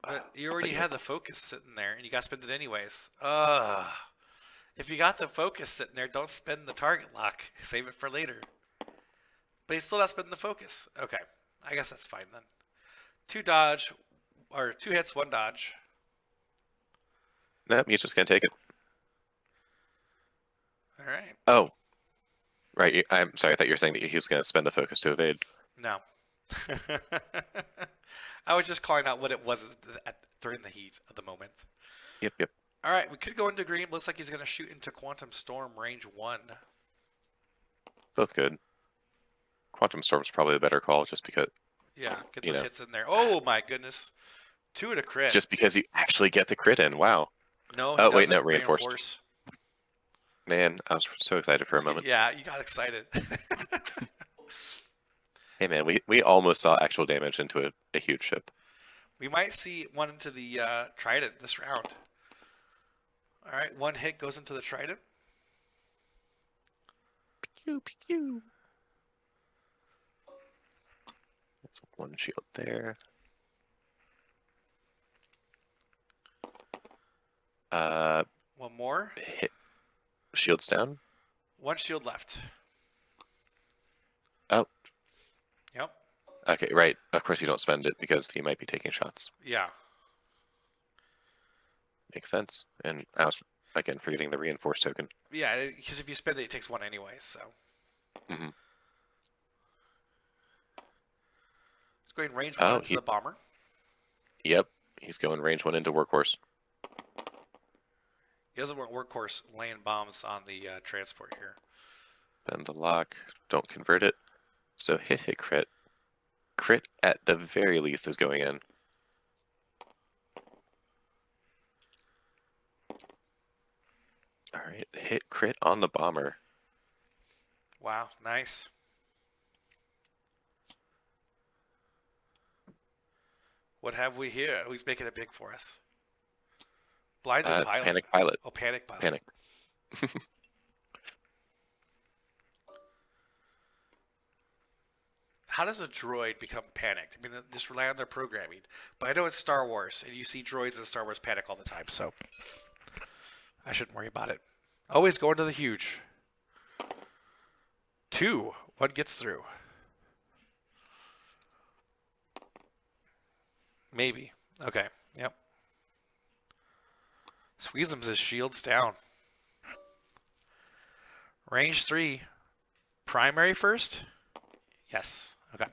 But you already yeah. had the focus sitting there, and you got to spend it anyways. If you got the focus sitting there, don't spend the target lock. Save it for later. But he's still not spending the focus. Okay, I guess that's fine then. 2 dodge, or 2 hits, 1 dodge. Nope, he's just gonna take it. All right. Oh, right. I'm sorry. I thought you were saying that he's gonna spend the focus to evade. No. I was just calling out what it was during the heat of the moment. Yep, yep. All right, we could go into green. Looks like he's going to shoot into Quantum Storm range 1. Both good. Quantum Storm's probably the better call, just because Yeah, get those hits in there. Oh my goodness. 2 and a crit. just because you actually get the crit in. Wow. No, Oh, wait, doesn't no, reinforced. Man, I was so excited for a moment. Yeah, you got excited. Hey man, we almost saw actual damage into a huge ship. We might see one into the Trident this round. All right, 1 hit goes into the Trident. Pew, pew. That's 1 shield there. One more. Hit. Shields down. 1 shield left. Oh. Yep. Okay, right. Of course you don't spend it because he might be taking shots. Yeah. Makes sense. And I was, again, forgetting the reinforced token. Yeah, because if you spend it, it takes 1 anyway, so. Mm-hmm. It's going range 1 into he- the bomber. Yep. He's going range 1 into Workhorse. He doesn't want Workhorse laying bombs on the transport here. Spend the lock. Don't convert it. So hit, crit. Crit at the very least is going in. Alright, hit crit on the bomber. Wow, nice. What have we here? Who's making it big for us? Blinded It's pilot. Panic Pilot. Oh, Panic Pilot. Panic. How does a droid become panicked? I mean, just rely on their programming. But I know it's Star Wars, and you see droids in Star Wars panic all the time, so I shouldn't worry about it. Always going to the huge. 2. 1 gets through. Maybe. Okay. Yep. Squeezums his shields down. Range 3. Primary first? Yes. Okay.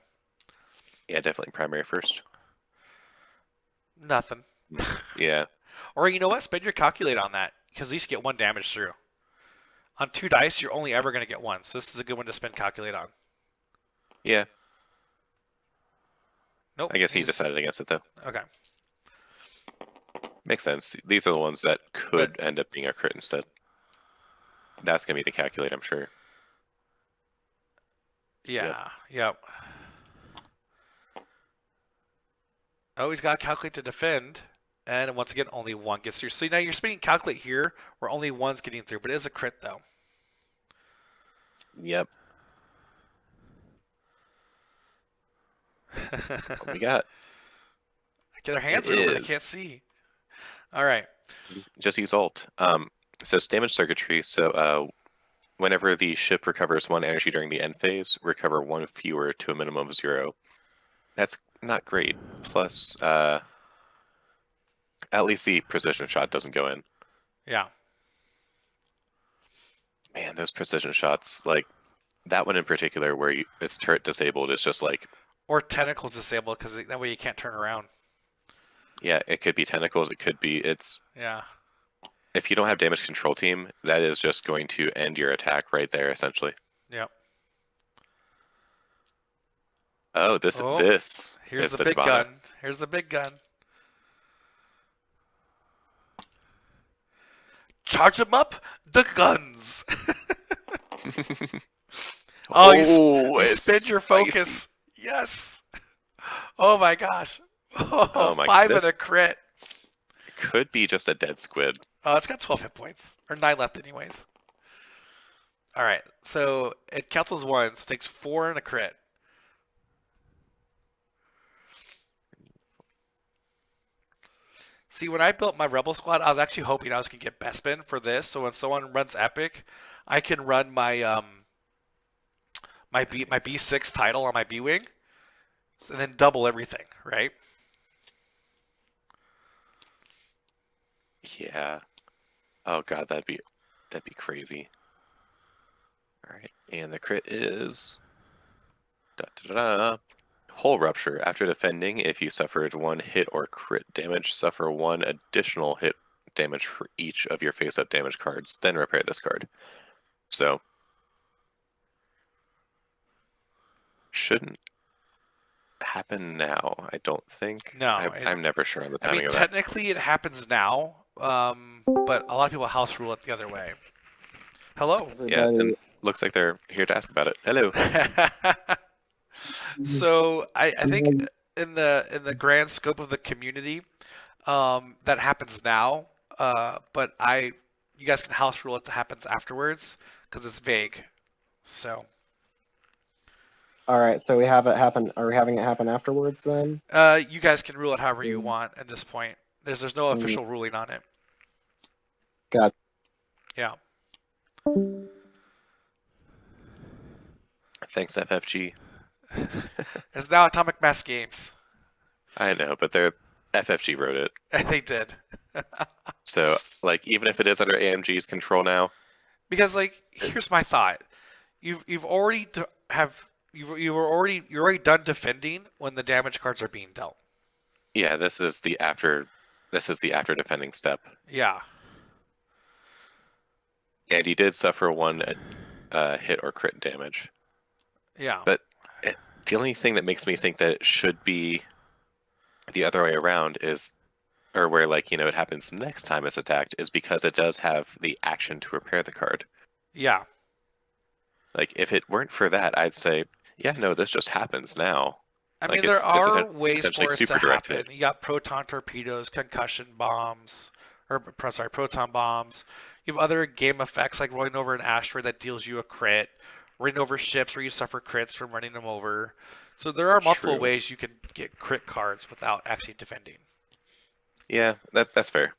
Yeah, definitely primary first. Nothing. Yeah. Or you know what? Spend your calculate on that, because at least you get 1 damage through. On 2 dice, you're only ever going to get 1, so this is a good one to spend calculate on. Yeah. Nope. I guess he decided against it, though. Okay. Makes sense. These are the ones that could end up being a crit instead. That's going to be the calculate, I'm sure. Yeah. Yep. Oh, he's got to calculate to defend. And once again, only 1 gets through. So now you're spending calculate here, where only 1's getting through, but it is a crit, though. Yep. What we got? Get their hands over, they can't see. All right. Just use ult. So it's damage circuitry. So whenever the ship recovers 1 energy during the end phase, recover 1 fewer to a minimum of 0. That's not great. Plus, at least the precision shot doesn't go in. Yeah. Man, those precision shots, like that one in particular, where it's turret disabled, is just like. Or tentacles disabled, because that way you can't turn around. Yeah, it could be tentacles. It could be Yeah. If you don't have damage control team, that is just going to end your attack right there, essentially. Yep. Oh, this Here's is the big Tabana. gun. Here's the big gun. Charge them up, the guns. You it's spend your spicy. focus. Yes. Oh my gosh. Oh my 5 goodness. and a crit. could be just a dead squid. It's got 12 hit points, or 9 left anyways. All right, so it counts as 1, so it takes 4 and a crit. See, when I built my Rebel Squad, I was actually hoping I was going to get Bespin for this, so when someone runs Epic, I can run my my B6 title on my B wing, and then double everything, right? Yeah. Oh god, that'd be crazy. All right, and the crit is da, da, da, da. Hull rupture. After defending, if you suffered 1 hit or crit damage, suffer 1 additional hit damage for each of your face-up damage cards. Then repair this card. So shouldn't happen now. I don't think. No, I'm never sure on the I timing mean, of that. technically it happens now, but a lot of people house rule it the other way. Hello. Yeah, Everybody, and looks like they're here to ask about it. Hello. So I think in the grand scope of the community, that happens now. But you guys can house rule it that happens afterwards because it's vague. So all right, so we have it happen. Are we having it happen afterwards then? you guys can rule it however you want at this point. There's no official ruling on it. Got. Yeah. Thanks, FFG. It's now Atomic Mass Games. I know, but they're FFG wrote it. They did. So, like, even if it is under AMG's control now, Because here's my thought. You've already you're already done defending when the damage cards are being dealt. yeah, this is the after defending step. Yeah. And he did suffer 1 hit or crit damage. Yeah. But the only thing that makes me think that it should be the other way around is, or where it happens next time it's attacked, is because it does have the action to repair the card. Yeah. Like, if it weren't for that, I'd say, yeah, no, this just happens now. I Like, mean, there this are is ways essentially for it super to directed. happen. You got proton torpedoes, concussion bombs, proton bombs. You have other game effects like rolling over an asteroid that deals you a crit, running over ships where you suffer crits from running them over. So there are multiple True. ways you can get crit cards without actually defending. Yeah, that's fair.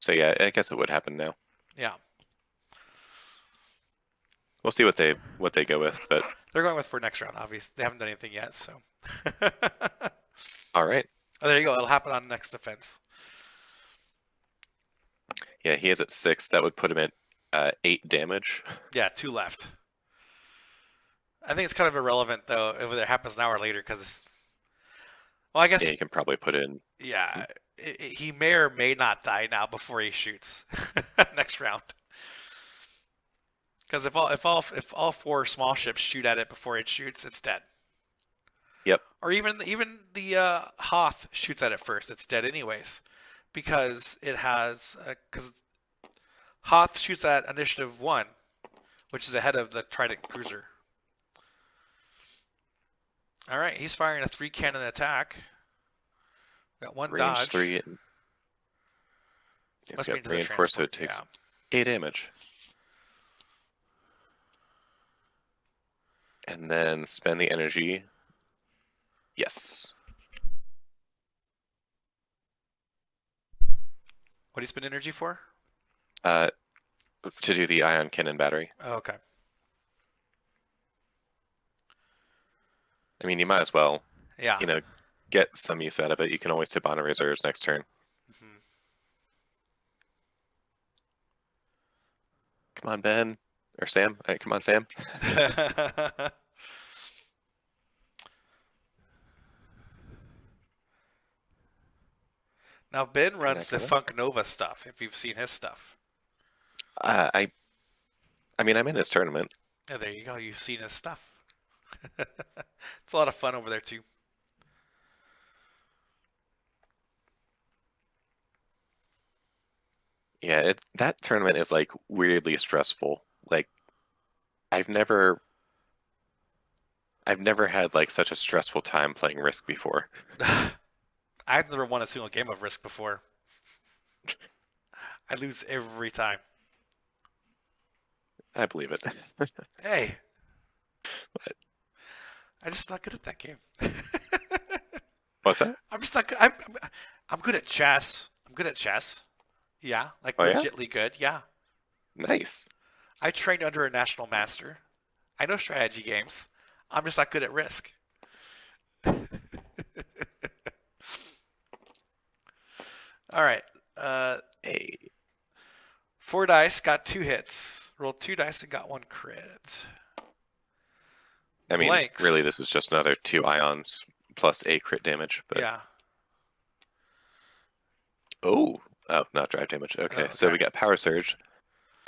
So yeah, I guess it would happen now. Yeah. We'll see what they go with, but They're going with for next round, obviously. They haven't done anything yet, so. all right. Oh, there you go. It'll happen on next defense. Yeah, he is at 6. That would put him at 8 damage. Yeah, 2 left. I think it's kind of irrelevant though if it happens now or later because well, I guess Yeah, you can probably put in. yeah, he may or may not die now before he shoots next round. Because if all 4 small ships shoot at it before it shoots, it's dead. Yep. Or even the Hoth shoots at it first, it's dead anyways, because it has because Hoth shoots at initiative 1, which is ahead of the Trident cruiser. All right, he's firing a 3 cannon attack. Got 1 Range dodge. 3. He's Must be got into the reinforced, so it transport, takes 8 damage. And then spend the energy. Yes. What do you spend energy for? To do the ion cannon battery. Oh, okay. I mean, you might as well, Yeah. get some use out of it. You can always tip on a reserves next turn. Mhm. Come on, Ben. Or Sam. Come on, Sam. Now Ben runs the cover? Funk Nova stuff. If you've seen his stuff. I mean, I'm in his tournament. Yeah, there you go. You've seen his stuff. It's a lot of fun over there too. Yeah, that tournament is like weirdly stressful. Like, I've never had like such a stressful time playing Risk before. I've never won a single game of Risk before. I lose every time. I believe it. Hey, What? I'm just not good at that game. What's that? I'm just not good. I'm good at chess. I'm good at chess. Yeah, like Oh, yeah? legitly good. Yeah. Nice. I trained under a national master. I know strategy games. I'm just not good at Risk. All right. Uh, Hey. 4 dice, got 2 hits. Rolled 2 dice and got 1 crit. I mean, Blanks. really, this is just another 2 ions plus a crit damage. But Yeah. oh, not drive damage. Okay, Oh, so okay. we got Power Surge.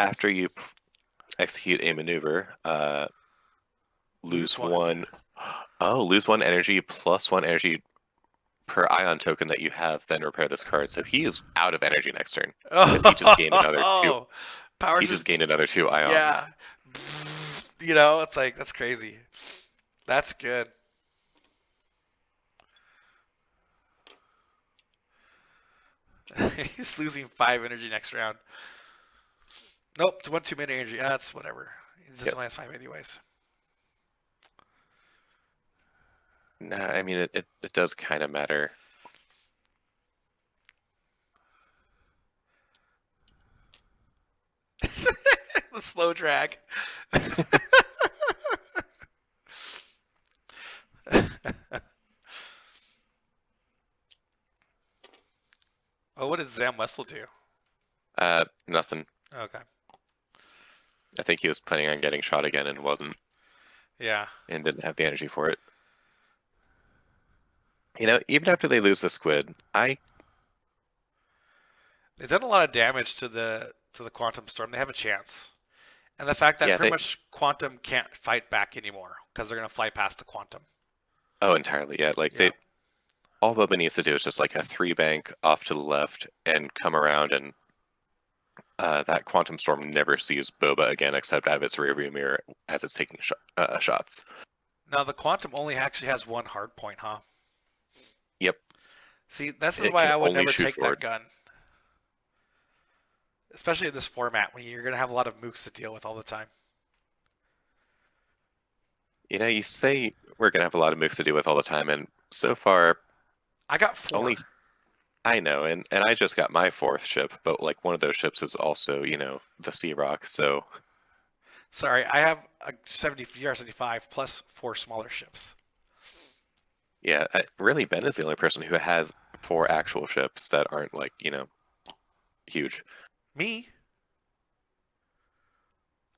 After you execute a maneuver, lose Lose 1. one. Oh, lose 1 energy plus 1 energy per ion token that you have. Then repair this card. So he is out of energy next turn because he just gained another 2. Oh, Power He Surge. just gained another 2 ions. Yeah. You know, it's like, that's crazy. That's good. He's losing 5 energy next round. Nope, it's 1 too many energy. That's whatever. He just Yep. only has 5 anyways. Nah, I mean, it does kind of matter. The slow drag. Oh, what did Zam Wessel do? Nothing. Okay. I think he was planning on getting shot again and wasn't, Yeah. and didn't have the energy for it. You know, even after they lose the squid, They've done a lot of damage to the Quantum Storm. They have a chance. And the fact that Yeah, pretty they- much Quantum can't fight back anymore because they're going to fly past the Quantum. oh, entirely, yeah. Like Yeah. all Boba needs to do is just like a 3 bank off to the left and come around, and that Quantum Storm never sees Boba again except out of its rearview mirror as it's taking shots. Now the Quantum only actually has 1 hard point, huh? Yep. See, this is It why can I would only never shoot take forward. that gun. Especially in this format when you're going to have a lot of mooks to deal with all the time. You know, you say we're gonna have a lot of mooks to deal with all the time, and so far I got 4. only I know, and I just got my 4th ship, but like one of those ships is also, you know, the Sea Rock, so Sorry, I have a 70 VR-75 plus 4 smaller ships. yeah, really Ben is the only person who has 4 actual ships that aren't like, you know, huge. Me?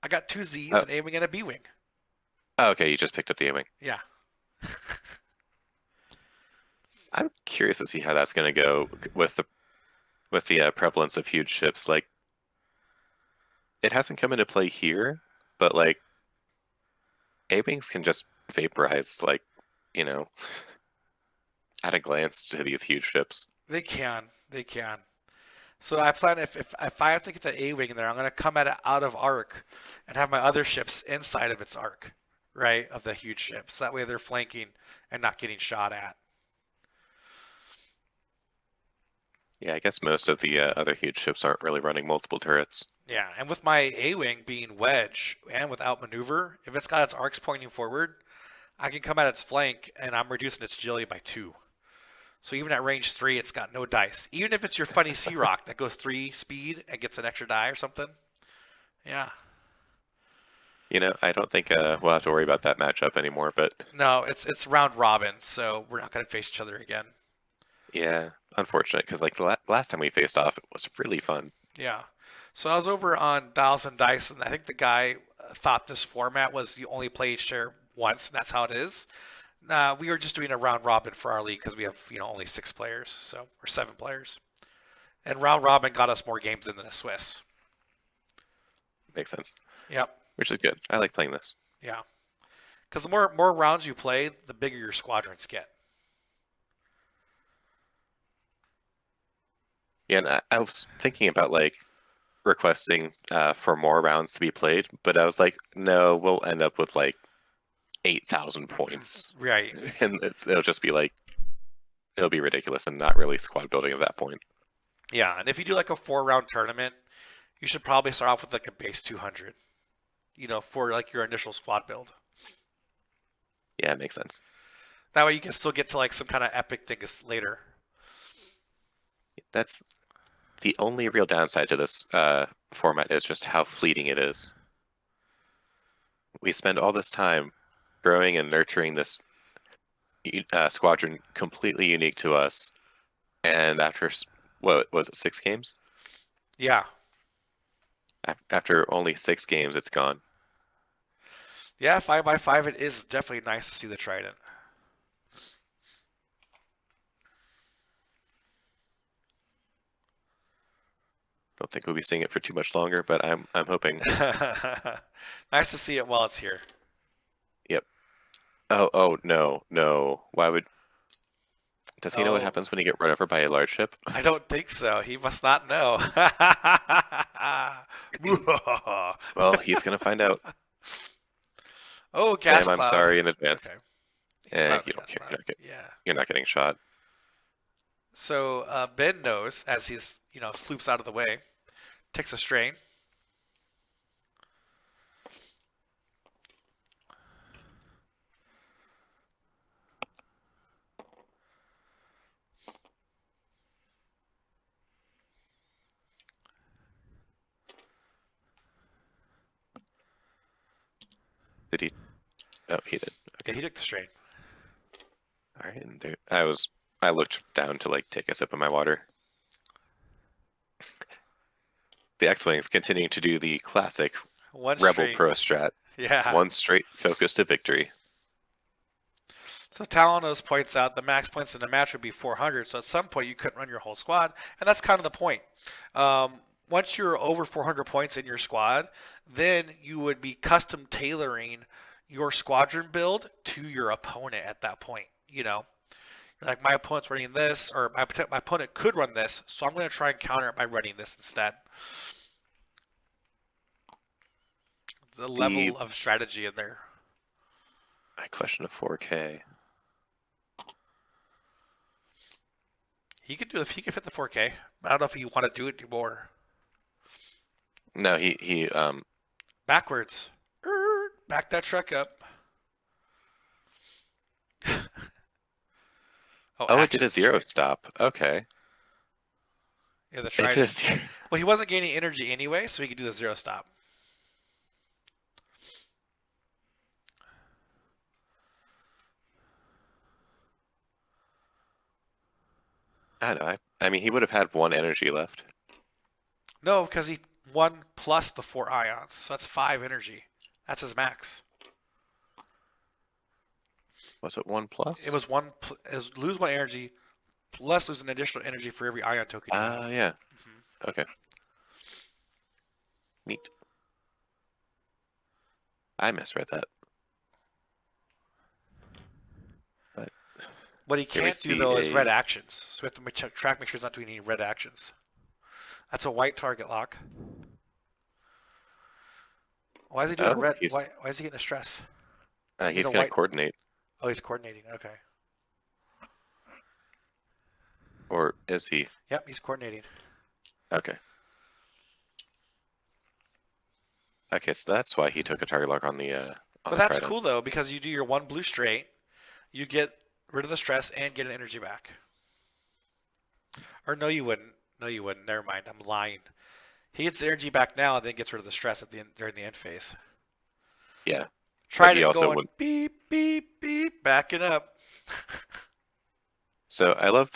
I got 2 Zs, Oh. an A-Wing, and a B-Wing. Oh, okay, you just picked up the A-Wing. Yeah. I'm curious to see how that's going to go with the prevalence of huge ships. Like, it hasn't come into play here, but like, A-wings can just vaporize, like, you know, at a glance to these huge ships. They can. They can. So I plan if I have to get the A-Wing in there, I'm going to come at it out of arc and have my other ships inside of its arc, right, of the huge ships. That way they're flanking and not getting shot at. Yeah, I guess most of the other huge ships aren't really running multiple turrets. Yeah, and with my A-Wing being wedge and with outmaneuver, if it's got its arcs pointing forward, I can come at its flank and I'm reducing its agility by 2. So even at range 3, it's got no dice. Even if it's your funny Sea Rock that goes 3 speed and gets an extra die or something. Yeah. You know, I don't think we'll have to worry about that matchup anymore, but No, it's round robin, so we're not going to face each other again. yeah, unfortunate, because like the last time we faced off, it was really fun. Yeah. So I was over on Dials and Dice, and I think the guy thought this format was you only play each share once, and that's how it is. We were just doing a round robin for our league because we have only 6 players, so or 7 players, and round robin got us more games in than a Swiss. Makes sense. Yep. Which is good. I like playing this. Yeah. Because the more rounds you play, the bigger your squadrons get. Yeah, and I was thinking about like requesting for more rounds to be played, but I was like, no, we'll end up with like 8,000 points, Right. and it'll just be like it'll be ridiculous and not really squad building at that point. Yeah, and if you do like a 4-round tournament, you should probably start off with like a base 200, for like your initial squad build. Yeah, it makes sense. That way you can still get to like some kind of epic things later. That's the only real downside to this format is just how fleeting it is. We spend all this time growing and nurturing this squadron completely unique to us, and after what was it, 6 games? Yeah. After only 6 games, it's gone. Yeah, 5x5, it is definitely nice to see the Trident. Don't think we'll be seeing it for too much longer, but I'm hoping. Nice to see it while it's here. Yep. Oh no. Why would? Does he know what Oh. happens when you get run over by a large ship? I don't think so. He must not know. Well, he's gonna find out. Oh, gas Sam, I'm cloud. sorry in advance. Okay. He's proud of You the don't gas care. cloud. Yeah. You're not getting shot. So Ben knows as he's sloops out of the way, takes a strain. Did he? Oh, he did. Okay, he took the strain. All right, and there, I looked down to like take a sip of my water. The X-Wings continuing to do the classic One Rebel strain. Pro strat. Yeah. One straight focus to victory. So Talanos points out the max points in the match would be 400. So at some point you couldn't run your whole squad, and that's kind of the point. Once you're over 400 points in your squad, then you would be custom tailoring your squadron build to your opponent at that point. Like my opponent's running this, or my opponent could run this, so I'm going to try and counter it by running this instead. The level of strategy in there. I question a 4K. He could fit the 4K. I don't know if you want to do it anymore. No, he Backwards. Back that truck up. Oh, it did a 0 stop. Okay. Yeah, the It Trident. did a 0. Well, he wasn't gaining energy anyway, so he could do the 0 stop. I don't know. I mean, he would have had 1 energy left. No, because he won plus the 4 ions, so that's 5 energy. That's his max. Was it 1 plus? It was lose 1 energy, plus lose an additional energy for every ion token. Yeah. Mm-hmm. Okay. Neat. I misread that. But what he can't do though is red actions. So we have to make sure he's not doing any red actions. That's a white target lock. Why is he doing red? Why is he getting a stress? He's going to coordinate. Oh, he's coordinating. Okay. Or is he? Yep, he's coordinating. Okay. Okay, so that's why he took a target lock on the. But that's cool though, because you do your 1 blue straight, you get rid of the stress and get an energy back. Or no, you wouldn't. No, you wouldn't. Never mind. I'm lying. He gets the energy back now and then gets rid of the stress at the end, during the end phase. Yeah. Try to go beep, beep, beep, backing up. So I love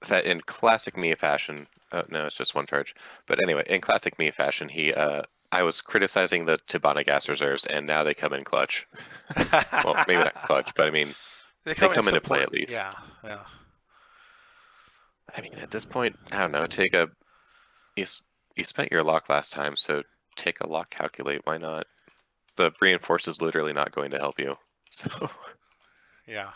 that in classic Mia fashion. Oh, no, it's just 1 charge. But anyway, in classic Mia fashion, I was criticizing the Tabana gas reserves, and now they come in clutch. Well, maybe not clutch, but I mean, they come into play at least. Yeah. I mean, at this point, I don't know. You spent your lock last time, so take a lock calculate. Why not? The reinforce is literally not going to help you. So yeah.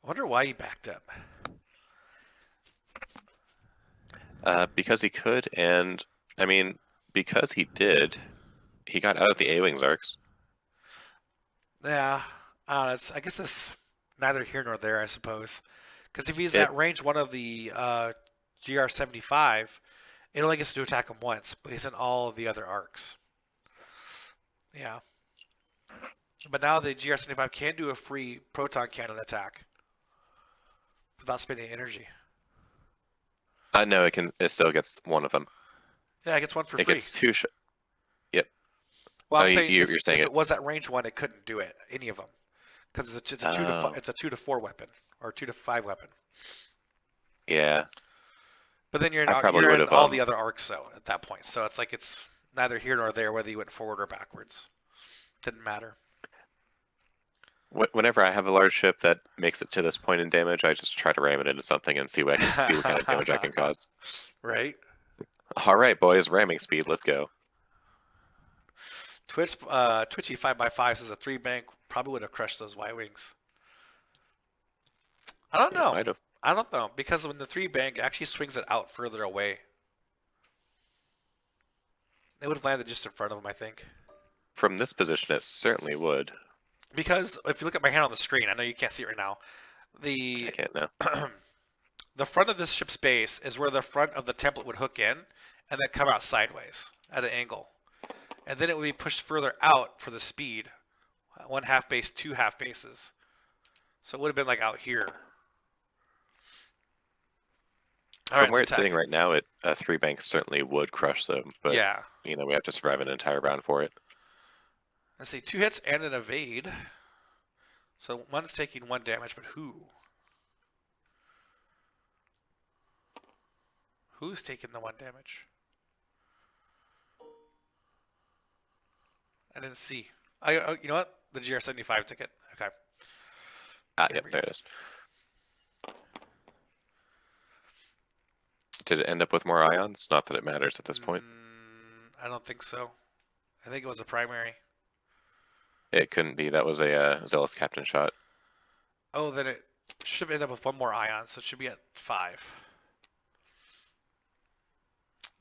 I wonder why he backed up. Because he could, and I mean, because he did, he got out of the A-Wings arcs. Yeah, I guess it's neither here nor there, I suppose. Because if he's It, at range one of the GR-75, it only gets to attack him once, but he's in all of the other arcs. Yeah. But now the GR-75 can do a free proton cannon attack without spending energy. no, it can. It still gets one of them. Yeah, it gets one for It free. gets two. Yep. Well, Oh, I'm saying you're saying if it. it was at range one, it couldn't do it, any of them. Because it's a 2 to 4 weapon, or 2 to 5 weapon. Yeah, But then I probably you're would in have. all the other arcs, though, at that point. So it's like it's neither here nor there whether you went forward or backwards. Didn't matter. Whenever I have a large ship that makes it to this point in damage, I just try to ram it into something and see what kind of damage I can cause. Right? All right, boys, ramming speed. Let's go. Twitchy 5x5 says a 3 bank probably would have crushed those Y-Wings. I don't It know. might have. I don't know. Because when the 3 bank actually swings it out further away, it would have landed just in front of him, I think. From this position, it certainly would. Because if you look at my hand on the screen, I know you can't see it right now. I The can't know. the front of this ship's base is where the front of the template would hook in and then come out sideways at an angle. And then it would be pushed further out for the speed. 1 half base, 2 half bases. So it would have been like out here. From where it's sitting right now, a 3 bank certainly would crush them. But yeah. we have to survive an entire round for it. Let's see, 2 hits and an evade. So one's taking 1 damage, but who? Who's taking the 1 damage? I didn't see. You know what? The GR-75 took it. Okay. Yep, there it is. Did it end up with more ions? Not that it matters at this point. I don't think so. I think it was a primary. It couldn't be. That was a Zealous Captain shot. Oh, then it should have ended up with 1 more ion, so it should be at 5.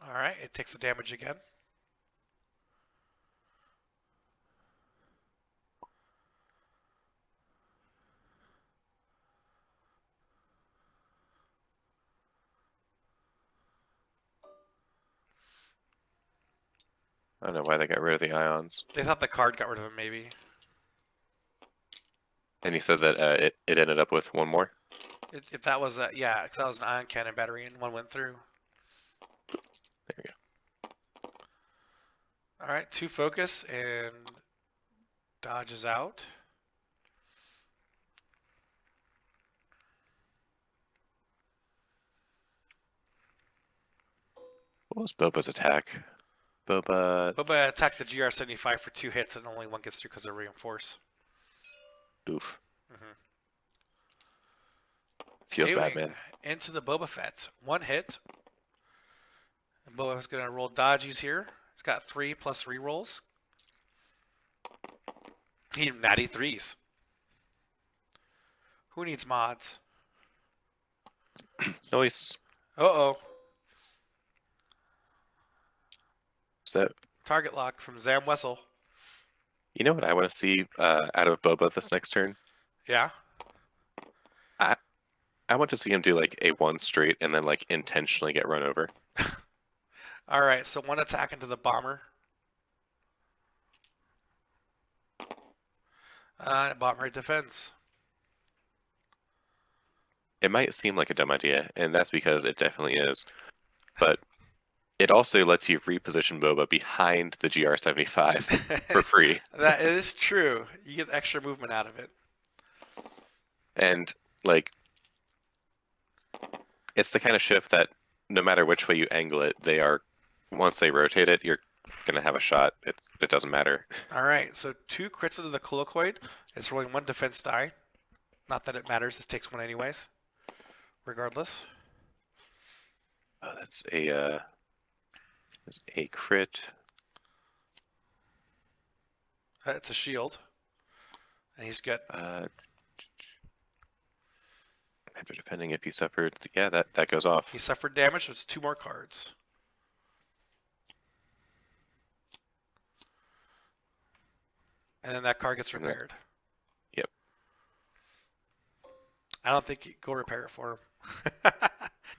Alright, it takes the damage again. I don't know why they got rid of the ions. They thought the card got rid of him, maybe. And he said that it ended up with 1 more. If that was yeah, because that was an ion cannon battery and 1 went through. There we go. Alright, 2 focus and dodges out. What was Boba's attack? Boba attacked the GR-75 for 2 hits and only 1 gets through because of reinforce. Oof. Mm-hmm. Feels bad, man. Into the Boba Fett. 1 hit. And Boba's going to roll dodgies here. He's got 3 plus rerolls. He need natty 3s. Who needs mods? Nice. Uh-oh. So, Target lock from Zam Wessel. you know what I want to see out of Boba this next turn? Yeah? I want to see him do like a 1 straight and then like intentionally get run over. Alright, so 1 attack into the bomber. Bomber defense. It might seem like a dumb idea, and that's because it definitely is. But it also lets you reposition Boba behind the GR-75 for free. That is true. You get extra movement out of it. And like, it's the kind of ship that no matter which way you angle it, they are, once they rotate it, you're gonna have a shot. It doesn't matter. Alright, so 2 crits into the colocoid. It's rolling 1 defense die. Not that it matters, this takes 1 anyways. Regardless. Oh, that's a crit. It's a shield. And he's got After defending, if he suffered, yeah, that goes off. He suffered damage, so it's 2 more cards. And then that card gets And then- repaired. Yep. I don't think you go repair it for him.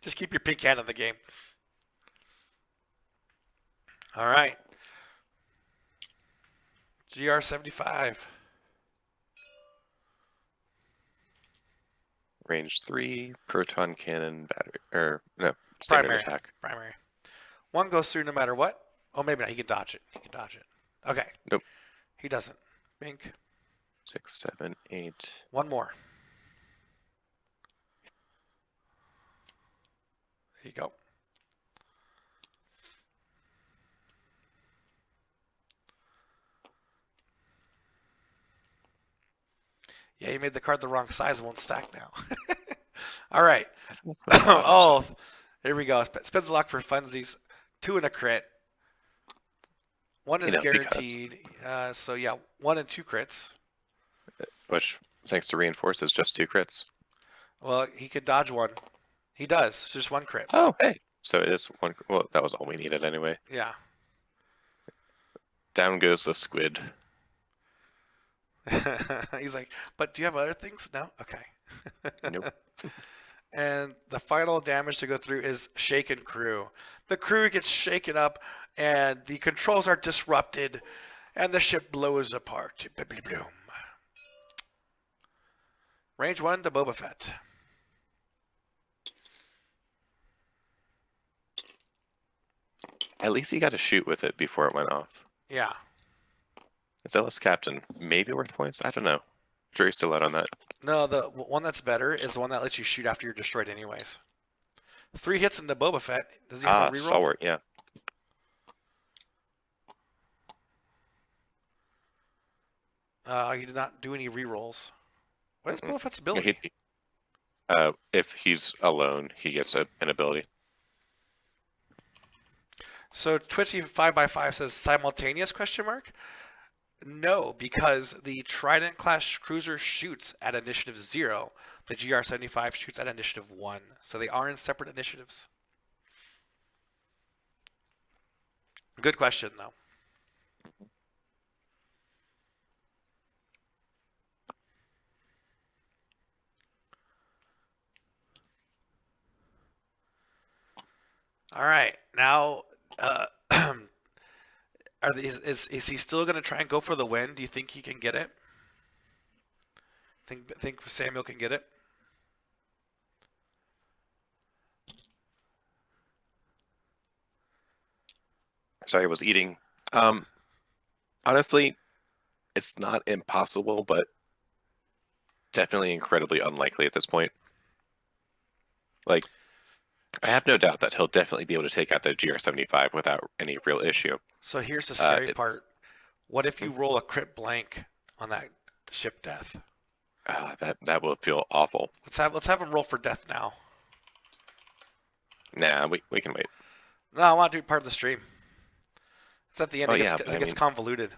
Just keep your pink hand in the game. All right. GR75. Range 3, proton cannon, battery, or no, standard Primary. attack. Primary. 1 goes through no matter what. Oh, maybe not. He can dodge it. He can dodge it. Okay. Nope. He doesn't. Pink. 6, 7, 8. 1 more. There you go. Yeah, you made the card the wrong size. It won't stack now. All right. Oh, here we go. Spends a lot for funsies. 2 and a crit. 1 is guaranteed. So yeah, 1 and 2 crits. Which, thanks to reinforce, is just 2 crits. Well, he could dodge 1. He does. It's just 1 crit. Oh, hey. So it is 1. Well, that was all we needed anyway. Yeah. Down goes the squid. He's like, but do you have other things? No? Okay. Nope. And the final damage to go through is Shaken Crew. The crew gets shaken up, and the controls are disrupted, and the ship blows apart. Bloom. Range 1 to Boba Fett. At least he got to shoot with it before it went off. Yeah. Zealous Captain, maybe worth points? I don't know. Jury's still out on that. No, the one that's better is the one that lets you shoot after you're destroyed anyways. 3 hits into Boba Fett. Does he have a reroll? Stalwart, yeah. He did not do any rerolls. What is Boba Fett's ability? If he's alone, he gets an ability. So Twitchy 5x5 says simultaneous question mark? No, because the Trident class cruiser shoots at initiative 0. The GR75 shoots at initiative 1. So they are in separate initiatives. Good question, though. All right, now is he still going to try and go for the win? Do you think he can get it? Think Samuel can get it? Sorry, I was eating. Honestly, it's not impossible, but definitely incredibly unlikely at this point. Like, I have no doubt that he'll definitely be able to take out the GR75 without any real issue. So here's the scary It's- part. What if you roll a crit blank on that ship death? That will feel awful. Let's have him roll for death now. Nah, we can wait. No, I want to do part of the stream. It's at the end. Oh, it gets, yeah, but it I gets mean- convoluted.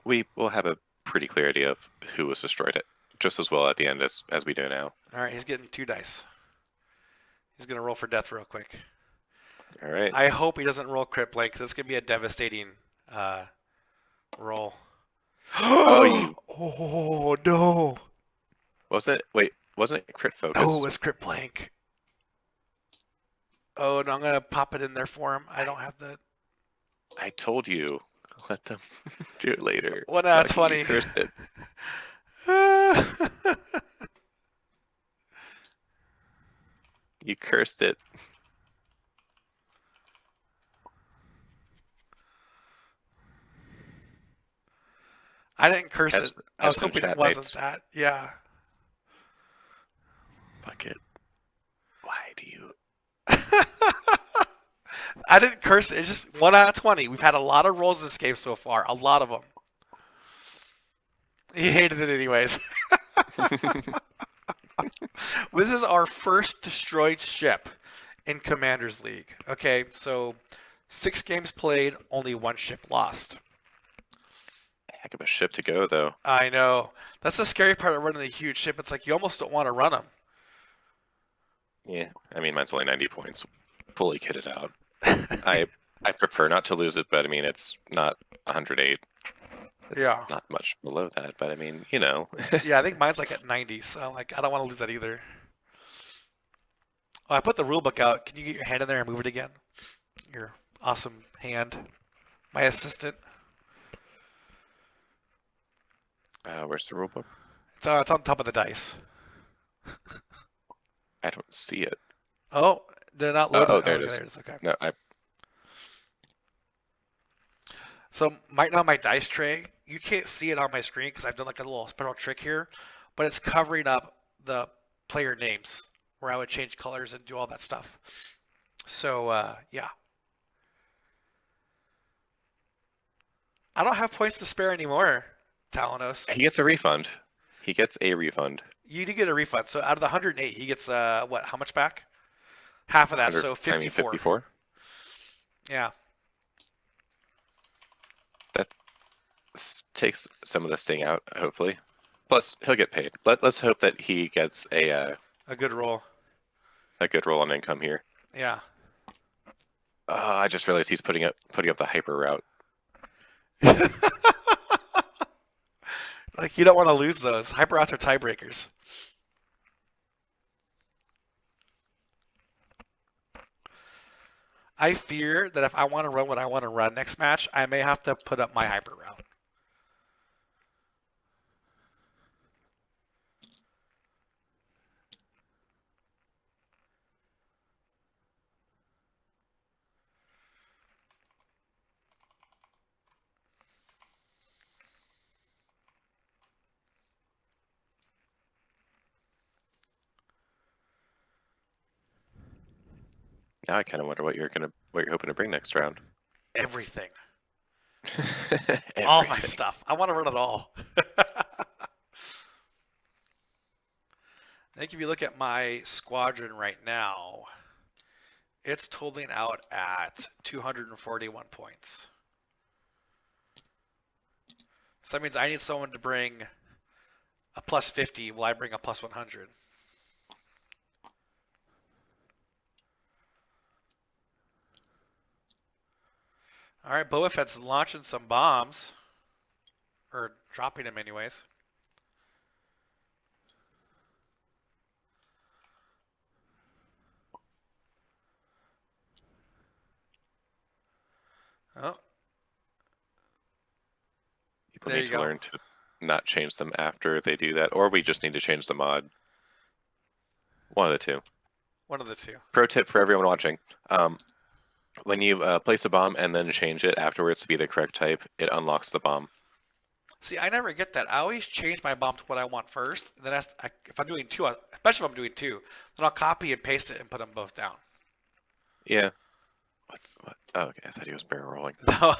We will have a pretty clear idea of who was destroyed it just as well at the end as we do now. All right, he's getting 2 dice. He's gonna roll for death real quick. All right. I hope he doesn't roll crit blank, because it's gonna be a devastating roll. Oh, Oh no! Wasn't it crit focus? No, it was crit blank. Oh no, I'm gonna pop it in there for him. I don't have the. I told you, let them do it later. 1 out of Lucky 20. you cursed it. You cursed it. I didn't curse Have it. s- I was have some hoping it chat wasn't mates. that. Yeah. Bucket. Why do you? I didn't curse it. It's just 1 out of 20. We've had a lot of rolls this game so far. A lot of them. He hated it anyways. This is our first destroyed ship in Commander's League. Okay, so 6 games played, only 1 ship lost. Heck of a ship to go, though. I know. That's the scary part of running a huge ship. It's like you almost don't want to run them. Yeah, I mean, mine's only 90 points, fully kitted out. I prefer not to lose it, but I mean, it's not 108. It's Yeah. not much below that, but I mean, you know. Yeah, I think mine's like at 90, so like I don't want to lose that either. Oh, I put the rule book out. Can you get your hand in there and move it again? Your awesome hand. My assistant. Where's the rulebook? It's on top of the dice. I don't see it. Oh, they're not loaded. Oh, there it okay, is. There it is. Okay. No, So right now my dice tray, you can't see it on my screen because I've done like a little special trick here, but it's covering up the player names where I would change colors and do all that stuff. So yeah. I don't have points to spare anymore, Talanos. he gets a refund. He gets a refund. You do get a refund. So out of the 108, he gets what? How much back? Half of that, so 54. I mean, 54. Yeah. That takes some of the sting out, hopefully. Plus, he'll get paid. Let's hope that he gets a good roll. good roll on income here. Yeah. I just realized he's putting up the hyper route. Like you don't want to lose those. Hyper routes are tiebreakers. I fear that if I want to run what I want to run next match, I may have to put up my hyper route. Now I kind of wonder what you're hoping to bring next round. Everything. Everything. All my stuff. I want to run it all. I think if you look at my squadron right now, it's totaling out at 241 points. So that means I need someone to bring a plus 50 while I bring a plus 100. All right, Boba Fett's launching some bombs. Or dropping them anyways. Oh. People There need you to go. learn to not change them after they do that, or we just need to change the mod. One of the two. One of the two. Pro tip for everyone watching. When you place a bomb and then change it afterwards to be the correct type, it unlocks the bomb. See, I never get that. I always change my bomb to what I want first. And then if I'm doing two, especially if I'm doing two, then I'll copy and paste it and put them both down. Yeah. What? Oh, okay. I thought he was barrel rolling. No,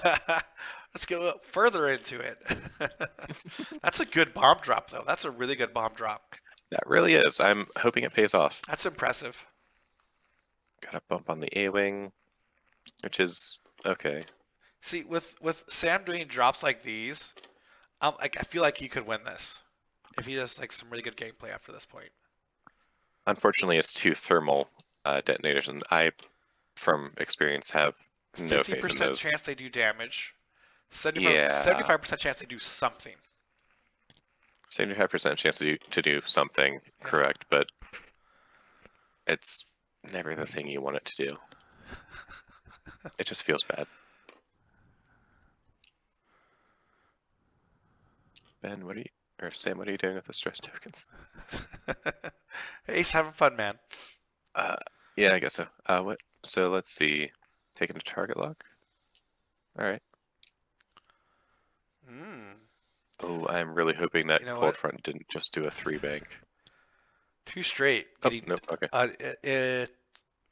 let's get a little further into it. That's a good bomb drop, though. That's a really good bomb drop. That really is. I'm hoping it pays off. That's impressive. Got a bump on the A-wing, which is okay. See, with Sam doing drops like these, I feel like he could win this if he does like some really good gameplay after this point. Unfortunately, it's two thermal detonators, and I, from experience, have no faith in 50% those. chance they do damage. 75% chance they do something. 75% chance to do something correct, but it's never the thing you want it to do. It just feels bad. Ben, Sam, what are you doing with the stress tokens? Ace having fun, man. Yeah, I guess so. What? So let's see. Taking a target lock. All right. Oh, I'm really hoping that Cold Front didn't just do a 3-bank. 2 straight. Oh, no, okay.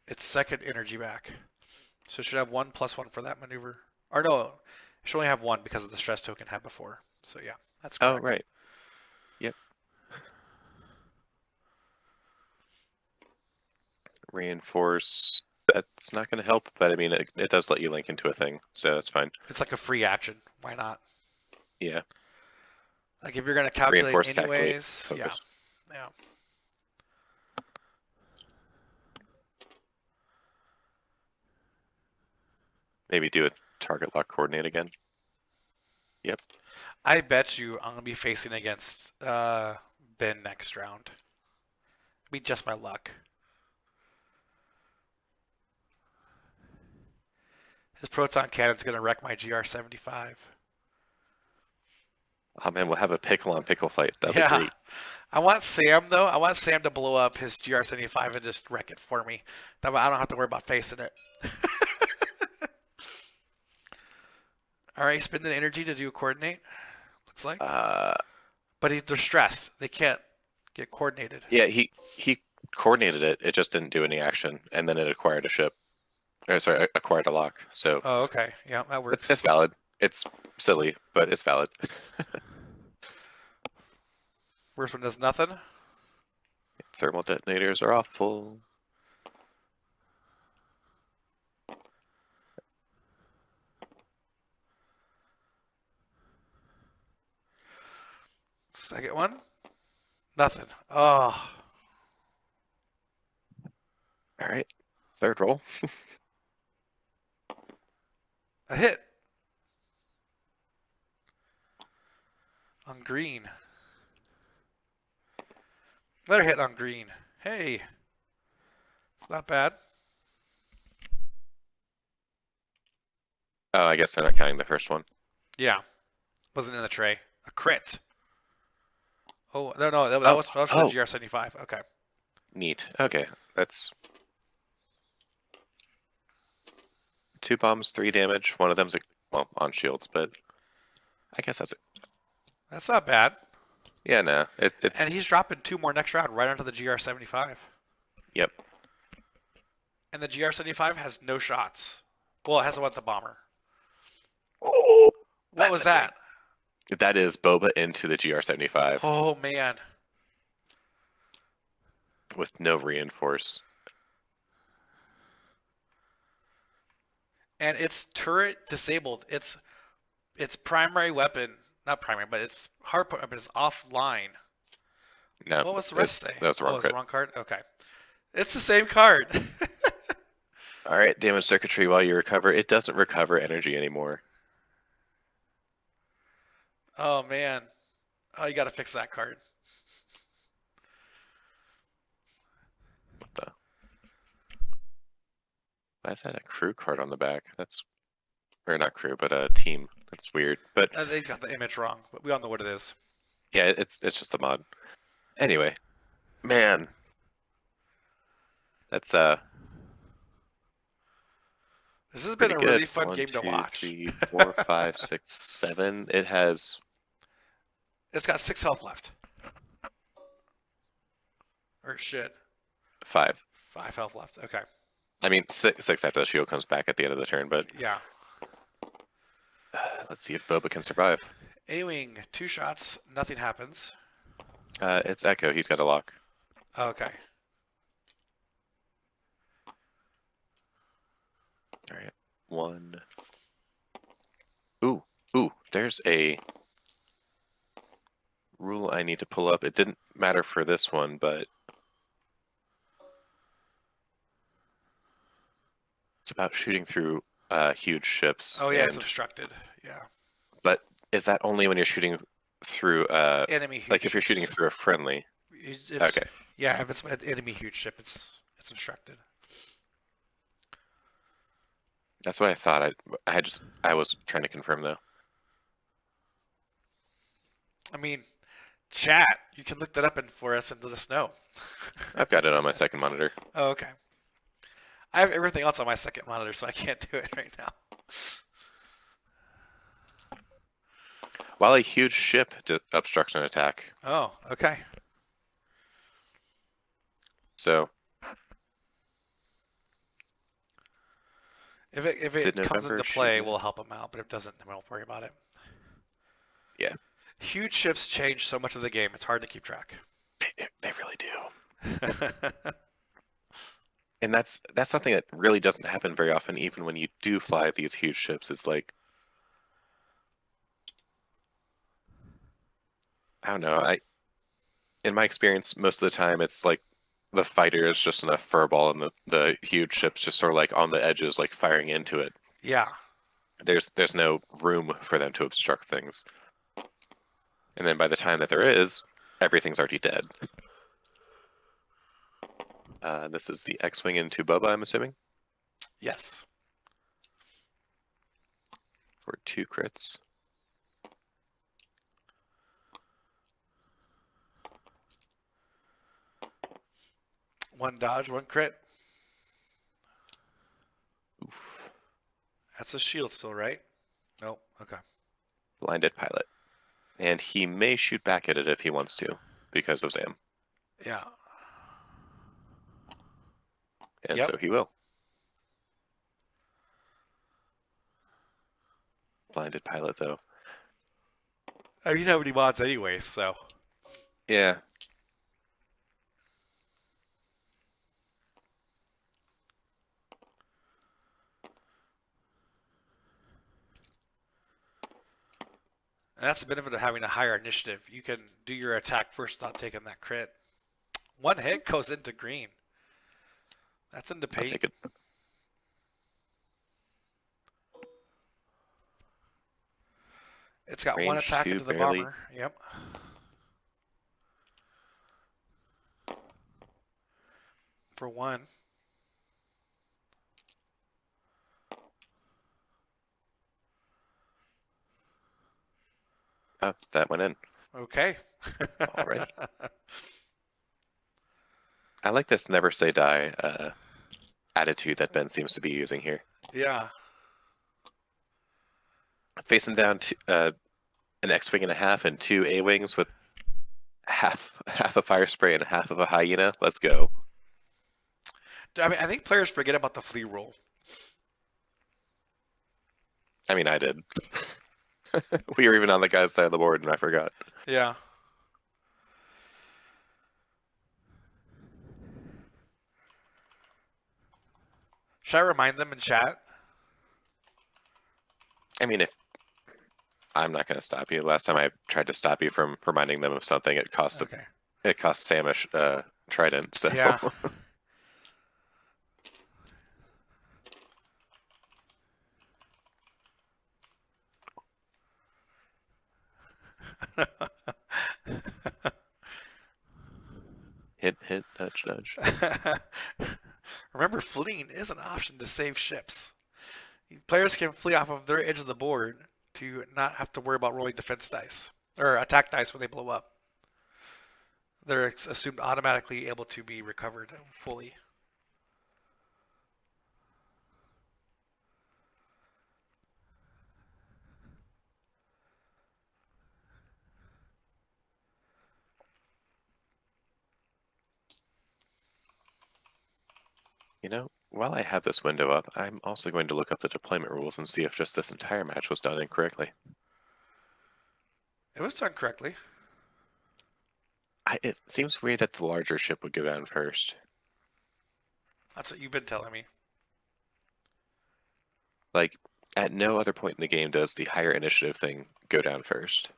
It's second energy back. So it should have 1+1 for that maneuver. Or no, it should only have 1 because of the stress token had before. So yeah, that's correct. Oh, right. Yep. Reinforce. That's not going to help, but I mean, it does let you link into a thing, so that's fine. It's like a free action. Why not? Yeah. Like if you're gonna calculate Reinforce, calculate, anyways, yeah, focus. yeah. Maybe do a target lock coordinate again. Yep. I bet you I'm gonna be facing against Ben next round. Be just my luck. His proton cannon's gonna wreck my GR75. Oh man, we'll have a pickle on pickle fight. That'd Yeah. be great. I want Sam though. I want Sam to blow up his GR75 and just wreck it for me. That way I don't have to worry about facing it. All right, spend the energy to do a coordinate. Looks like. But they're stressed. They can't get coordinated. Yeah, he coordinated it. It just didn't do any action, and then it acquired a ship. Or sorry, acquired a lock. So Oh, okay. Yeah, that works. it's valid. It's silly, but it's valid. First one does nothing. Thermal detonators are awful. Second one. Nothing. Oh. All right. Third roll. A hit. On green. Another hit on green. Hey. It's not bad. Oh, I guess they're not counting the first one. Yeah. Wasn't in the tray. A crit. Oh, no, that was for the GR75. Okay. Neat. Okay, that's 2 bombs, 3 damage. One of them's on shields, but I guess that's it. That's not bad. Yeah, no, it's. And he's dropping 2 more next round right onto the GR75. Yep. And the GR75 has no shots. Well, it has one with the bomber. Oh, What was that? That is Boba into the GR75 Oh, man. with no reinforce. And it's turret disabled. It's primary weapon. Not primary, but it's hard weapon is offline. No, What was the rest say? That was the wrong it's crit. the wrong card? Okay. It's the same card. All right, damage circuitry while you recover. It doesn't recover energy anymore. Oh, man. Oh, you got to fix that card. What the? Why is that a crew card on the back? That's, or not crew, but a team. That's weird. But They got the image wrong, but we all know what it is. yeah, it's just a mod. Anyway, man, that's This has been pretty a good. really fun 1, game to 2, watch. 3, 4, 5, 6, 7. It has. It's got 6 health left. Or shit. 5. 5 health left. Okay. I mean, 6 after the shield comes back at the end of the turn, but Yeah. let's see if Boba can survive. A-Wing, 2 shots. Nothing happens. It's Echo. He's got a lock. Okay. All right. 1. Ooh. There's a rule I need to pull up. It didn't matter for this one, but it's about shooting through huge ships. Oh, yeah, it's and- obstructed. Yeah. But is that only when you're shooting through Enemy huge like if you're ships. shooting through a friendly? Okay. Yeah, if it's an enemy huge ship, it's obstructed. That's what I thought. I was trying to confirm though. I mean, chat, you can look that up for us and let us know. I've got it on my second monitor. Oh, okay. I have everything else on my second monitor, so I can't do it right now. While a huge ship obstructs an attack. Oh, okay. So If it Did comes November into play, shoot it? we'll help them out. But if it doesn't, then we don't worry about it. Yeah. Huge ships change so much of the game. It's hard to keep track. they really do. And that's something that really doesn't happen very often, even when you do fly these huge ships. Is like I don't know. In my experience, most of the time it's like the fighter is just in a furball and the huge ship's just sort of like on the edges, like firing into it. Yeah. There's no room for them to obstruct things. And then by the time that there is, everything's already dead. This is the X-Wing into Bubba, I'm assuming, Yes. for 2 crits. One dodge, one crit. Oof. That's a shield still, right? Nope. Okay. Blinded pilot. And he may shoot back at it if he wants to, because of Zam. Yeah. And Yep. so he will. Blinded pilot, though. I mean, you have any mods anyway, so. Yeah. And that's the benefit of having a higher initiative. You can do your attack first without taking that crit. One hit goes into green. That's into I'll paint. take it. It's got one Range attack 2, into the barely. bomber. Yep. For 1. Oh, that went in. Okay. Alrighty. I like this never say die attitude that Ben seems to be using here. Yeah. Facing down an X-Wing and a half and 2 A-Wings with half a fire spray and half of a hyena. Let's go. I mean, I think players forget about the flea rule. I mean, I did. We were even on the guy's side of the board and I forgot. Yeah. Should I remind them in chat? I mean, if I'm not going to stop you. Last time I tried to stop you from reminding them of something, it cost Okay. it cost Sam a trident. So Yeah. hit, nudge, nudge. Remember, fleeing is an option to save ships. Players can flee off of their edge of the board to not have to worry about rolling defense dice or attack dice when they blow up. They're assumed automatically able to be recovered fully. You know, while I have this window up, I'm also going to look up the deployment rules and see if just this entire match was done incorrectly. It was done correctly. It seems weird that the larger ship would go down first. That's what you've been telling me. Like, at no other point in the game does the higher initiative thing go down first.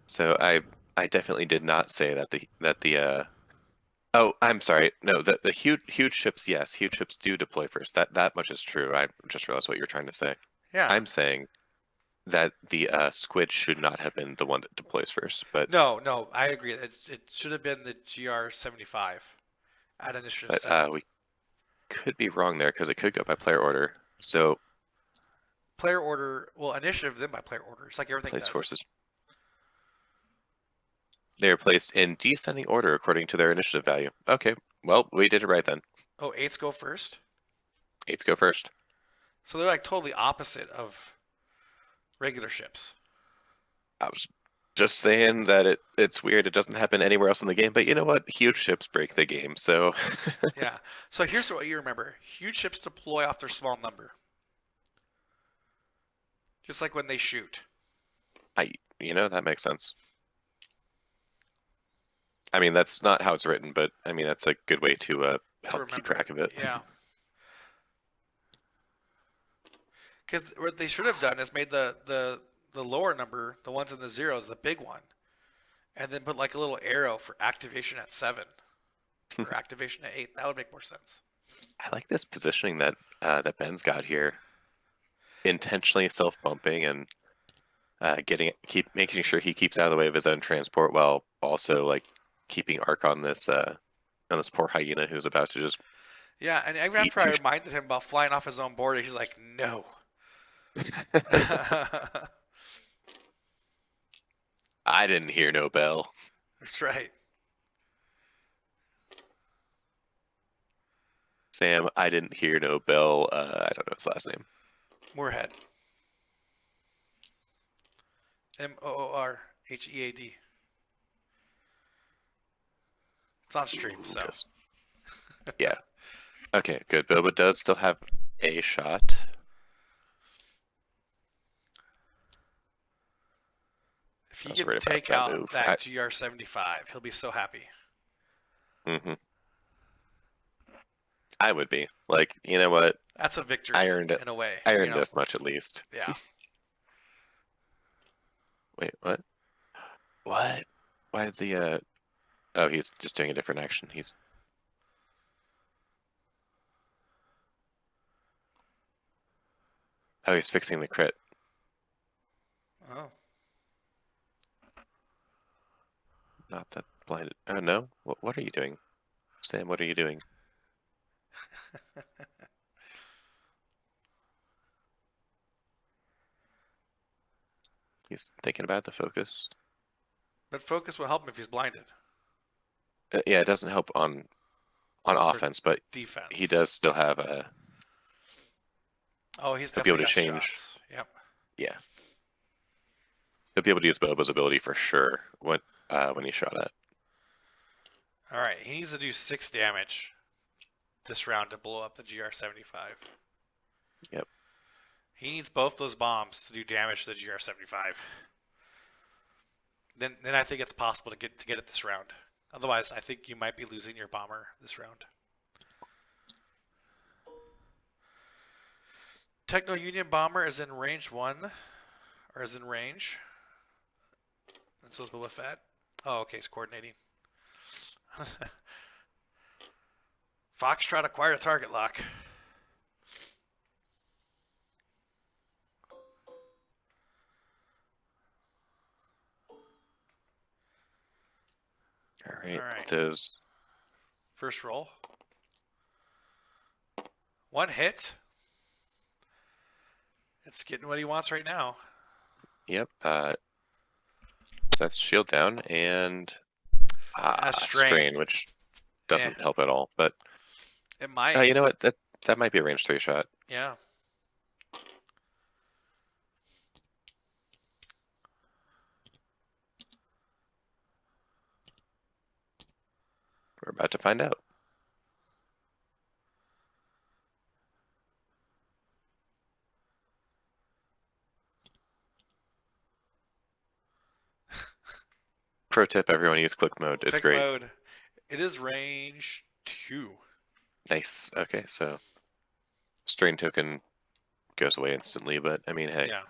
So I definitely did not say that the oh, I'm sorry. No, the huge ships, yes, huge ships do deploy first. That much is true. I just realized what you're trying to say. Yeah. I'm saying that the squid should not have been the one that deploys first, but No, I agree. It should have been the GR-75 at initiative 7. we could be wrong there because it could go by player order. So Player order, well, initiative then by player order. It's like everything place does. forces. They are placed in descending order according to their initiative value. Okay, well, we did it right then. Oh, 8s go first? 8s go first. So they're like totally opposite of regular ships. I was just saying that it's weird. It doesn't happen anywhere else in the game, but you know what? Huge ships break the game, so Yeah. So here's what you remember. Huge ships deploy off their small number. Just like when they shoot. that makes sense. I mean, that's not how it's written, but I mean, that's a good way to help keep track of it. Yeah. Because what they should have done is made the lower number, the ones in the zeros, the big one, and then put like a little arrow for activation at 7 or activation at 8. That would make more sense. I like this positioning that that Ben's got here. Intentionally self-bumping and making sure he keeps out of the way of his own transport while also like keeping arc on this poor hyena who's about to just Yeah, and even eat after I reminded him about flying off his own border, he's like, no. I didn't hear no bell. That's right. Sam, I didn't hear no bell. I don't know his last name. Moorhead. Moorhead. It's on stream, so. Yeah. Okay, good. Boba does still have a shot. If he I was can worried about take that out move. that GR75, he'll be so happy. Mm-hmm. I would be. Like, you know what? That's a victory I earned it. in a way. I earned this much at least. Yeah. Wait, what? What? Why did the oh, he's just doing a different action. He's fixing the crit. Oh. Not that blinded. Oh no. What are you doing? Sam, what are you doing? He's thinking about the focus. But focus will help him if he's blinded. Yeah, it doesn't help on offense, but Defense. he does still have a. Oh, he's He'll be able definitely to got change. shots. Yep. Yeah. He'll be able to use Boba's ability for sure when he shot at. All right, he needs to do 6 damage this round to blow up the GR75. Yep. He needs both those bombs to do damage to the GR75. Then I think it's possible to get it this round. Otherwise, I think you might be losing your bomber this round. Techno Union bomber is in range 1, or is in range. And so is Boba Fett. Oh, okay, it's coordinating. Foxtrot acquired a target lock. All right. All right. Those. First roll. 1 hit. It's getting what he wants right now. Yep. So that's shield down and strain, which doesn't help at all. But it might. You know what? That might be a range 3 shot. Yeah. We're about to find out. Pro tip, everyone use click mode. It's great. Click mode. It is range 2. Nice. Okay, so strain token goes away instantly, but I mean, hey. Yeah.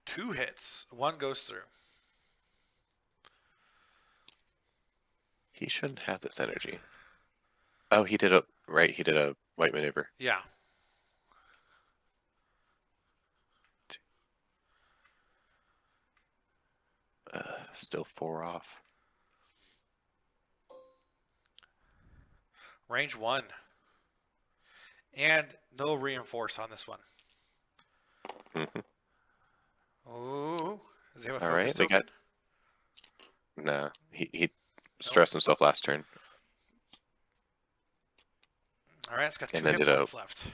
Two hits. 1 goes through. He shouldn't have this energy. Oh, he did a white maneuver. Yeah. Still 4 off. Range 1. And no reinforce on this one. Mm-hmm. Oh, does he have a All focus right, we token? got. No, he stressed himself last turn. All right, it's got 2 And hit ended points left.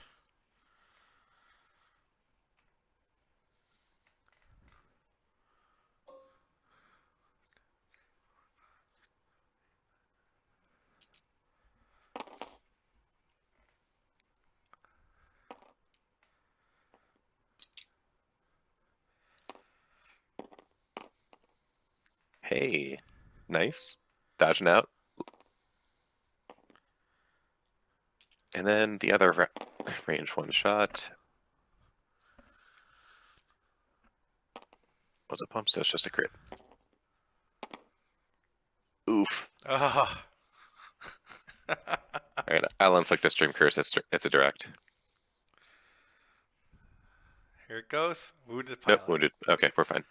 Hey, Nice. Dodging out. And then the other range one shot. Was a pump, so it's just a crit. Oof. Oh. Alright, I'll inflict the stream curse. It's a direct. Here it goes. Wounded pilot. Nope, wounded. Okay, we're fine.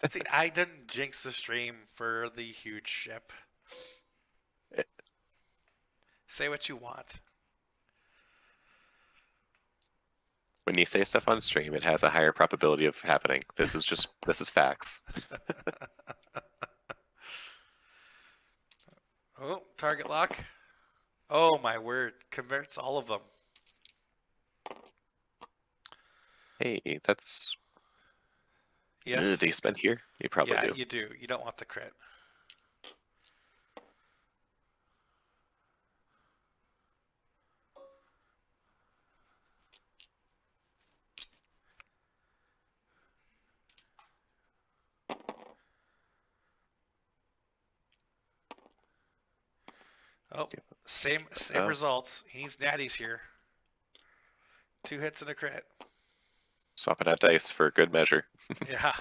See, I didn't jinx the stream for the huge ship. Say what you want. When you say stuff on stream, it has a higher probability of happening. This is facts. Oh, target lock. Oh my word. Converts all of them. Hey, that's... Yes. Do you spend here? You probably Yeah, do. you do. You don't want the crit. Oh, same Oh. results. He needs natties here. 2 hits and a crit. Swapping out dice for good measure. Yeah.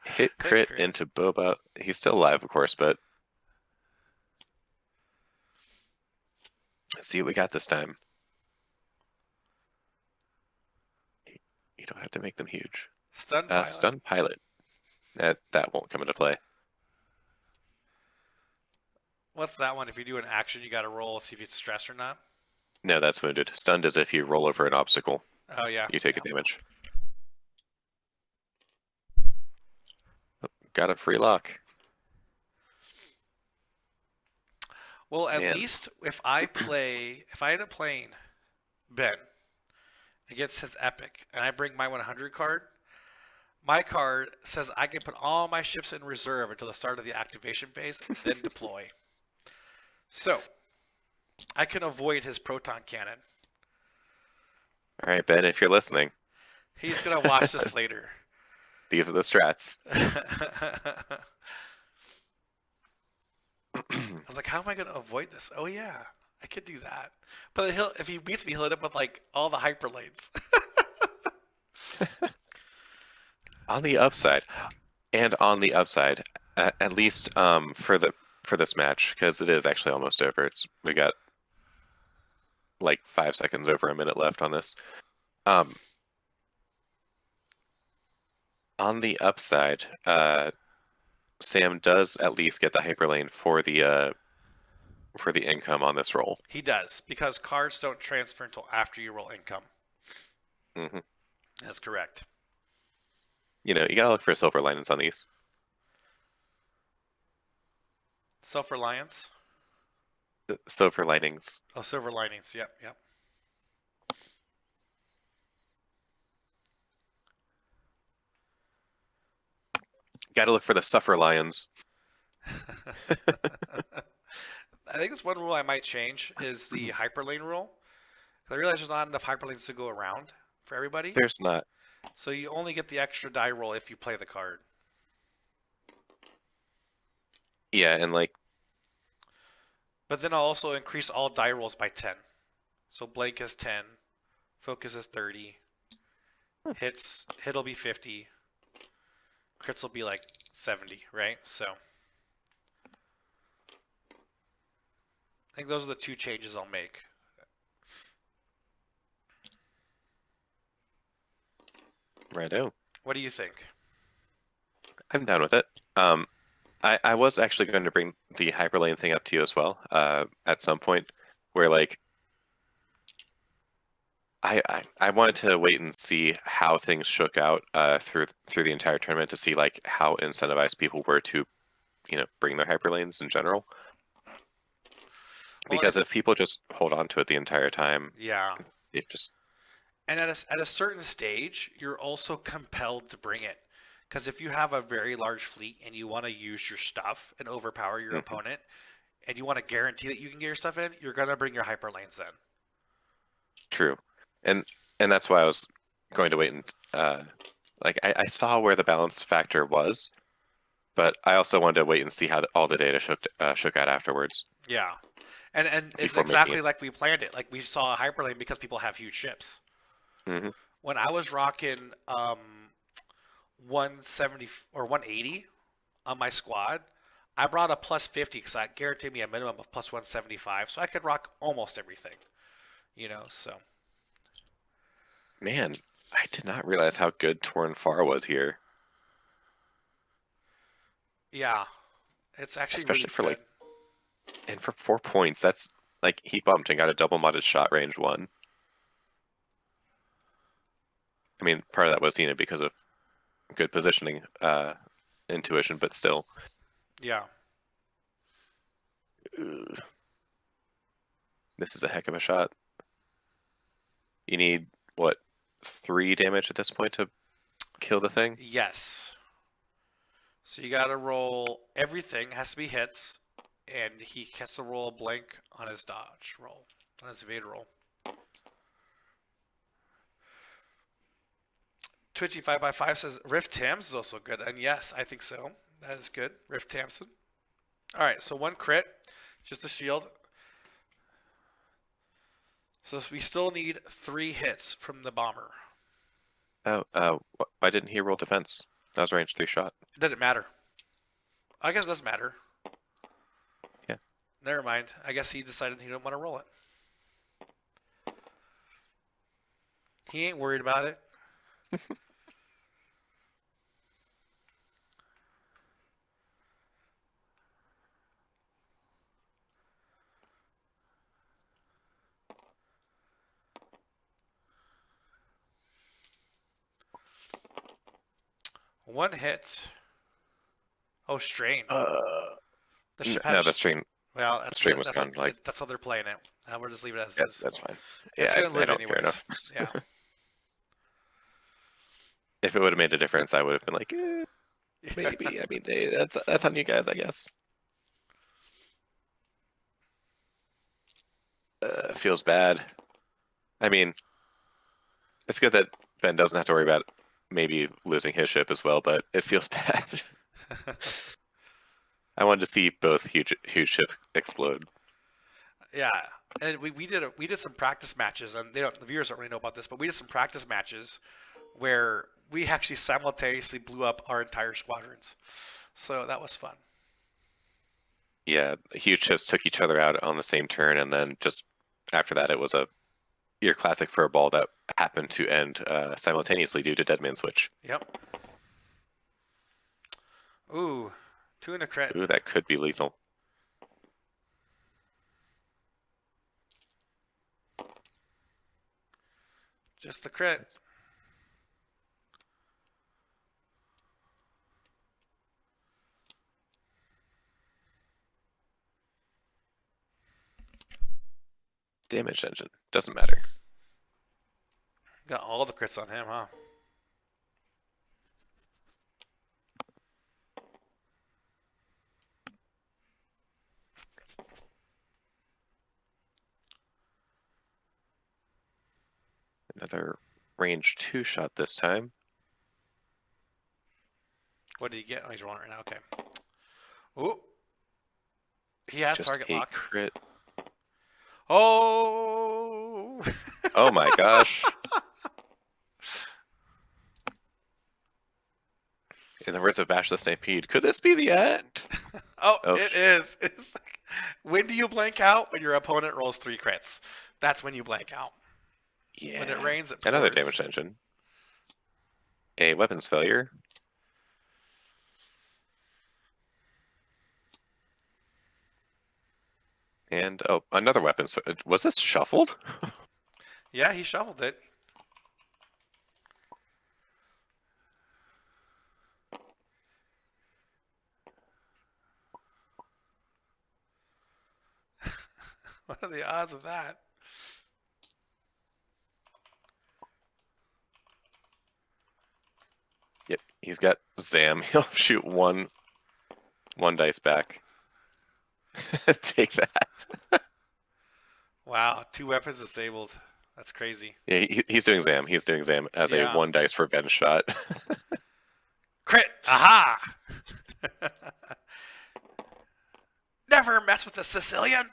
Hit crit into Boba. He's still alive, of course, but let's see what we got this time. You don't have to make them huge. Stun pilot. Stun pilot. That won't come into play. What's that one? If you do an action, you got to roll, see if it's stressed or not. No, that's wounded. Stunned is if you roll over an obstacle. Oh yeah. You take a damage. Got a free lock. Well, at Man. least if I end up playing Ben against his epic, and I bring my 100 card, my card says I can put all my ships in reserve until the start of the activation phase, then deploy. So, I can avoid his proton cannon. All right, Ben, if you're listening, He's going to watch this later. these are the strats. I was like, how am I going to avoid this? Oh, yeah, I could do that. But if he beats me, he'll end up with like all the hyperlanes. On the upside, at least for this match, because it is actually almost over. We got like 5 seconds over a minute left on this. On the upside, Sam does at least get the hyperlane for the income on this roll. He does, because cards don't transfer until after you roll income. Mm-hmm. That's correct. You gotta look for silver linings on these. Self-reliance? Silver linings. Oh, silver linings. Yep. Gotta look for the suffer lions. I think it's one rule I might change is the hyperlane rule. I realize there's not enough hyperlanes to go around for everybody. There's not. So you only get the extra die roll if you play the card. Yeah, and But then I'll also increase all die rolls by 10. So Blake is 10, Focus is 30, hit'll be 50, crits will be like 70, right? So I think those are the 2 changes I'll make. righto. What do you think? I'm down with it. I was actually going to bring the hyperlane thing up to you as well at some point, where I wanted to wait and see how things shook out through the entire tournament to see how incentivized people were to bring their hyperlanes in general. Because if people just hold on to it the entire time, yeah, it just... And at a certain stage, you're also compelled to bring it. Because if you have a very large fleet and you want to use your stuff and overpower your opponent, and you want to guarantee that you can get your stuff in, you're gonna bring your hyper lanes in. True, and that's why I was going to wait and like I saw where the balance factor was, but I also wanted to wait and see how all the data shook out afterwards Yeah, and it's before making exactly it. like we planned it. Like we saw a hyper lane because people have huge ships. Hmm. When I was rocking 170 or 180 on my squad, I brought a plus 50 because that guaranteed me a minimum of plus 175, so I could rock almost everything. So Man, I did not realize how good Torn Far was here, yeah, it's actually especially really for good. like, and for 4 points. That's like he bumped and got a double modded shot range one. I mean, part of that was because of good positioning, intuition, but still. Yeah, Ugh. This is a heck of a shot. You need, what, 3 damage at this point to kill the thing? yes. So you got to roll everything has to be hits, and he has to roll a blank on his dodge roll, on his evade roll. Twitchy 5x5 says Rift Tams is also good, and yes, I think so. That is good. Rift Tamsin. All right, so 1 crit, just a shield. So we still need 3 hits from the bomber. Oh, why didn't he roll defense? That was range 3 shot. Doesn't matter. I guess it does matter. Yeah. Never mind. I guess he decided he didn't want to roll it. He ain't worried about it. One hit. Oh, strain. The ship had No, a the stream well, was gone. Like, that's how they're playing it. We'll just leave it as yeah, is. that's fine. It's Yeah, gonna I live don't care anyways. enough. Yeah. If it would have made a difference, I would have been like, maybe. I mean, hey, that's on you guys, I guess. Feels bad. I mean, it's good that Ben doesn't have to worry about maybe losing his ship as well, but it feels bad. I wanted to see both huge ships explode. Yeah, and we did some practice matches, and the viewers don't really know about this, but we did some practice matches where we actually simultaneously blew up our entire squadrons. So that was fun. Yeah, huge ships took each other out on the same turn, and then just after that, it was your classic for a ball that happened to end simultaneously due to Deadman Switch. Yep. Ooh, 2 and a crit. Ooh, that could be lethal. Just the crit. Damage engine doesn't matter. Got all the crits on him, huh? Another range 2 shot this time. What did he get? Oh, he's rolling right now. Okay. Ooh. He has Just target a lock. crit. Oh. Oh my gosh. In the words of Bash the Stampede, could this be the end? Oh, Oh, it is. It's like, when do you blank out? When your opponent rolls 3 crits. That's when you blank out. yeah. When it rains, it pours. Another damage engine. A weapons failure. And oh, another weapon. So, was this shuffled? Yeah, he shuffled it. What are the odds of that? Yep, he's got Zam. He'll shoot one dice back. Take that. Wow, 2 weapons disabled. That's crazy. Yeah, he's doing Zam. He's doing Zam as a Yeah. 1 dice revenge shot. Crit! Aha! Never mess with a Sicilian.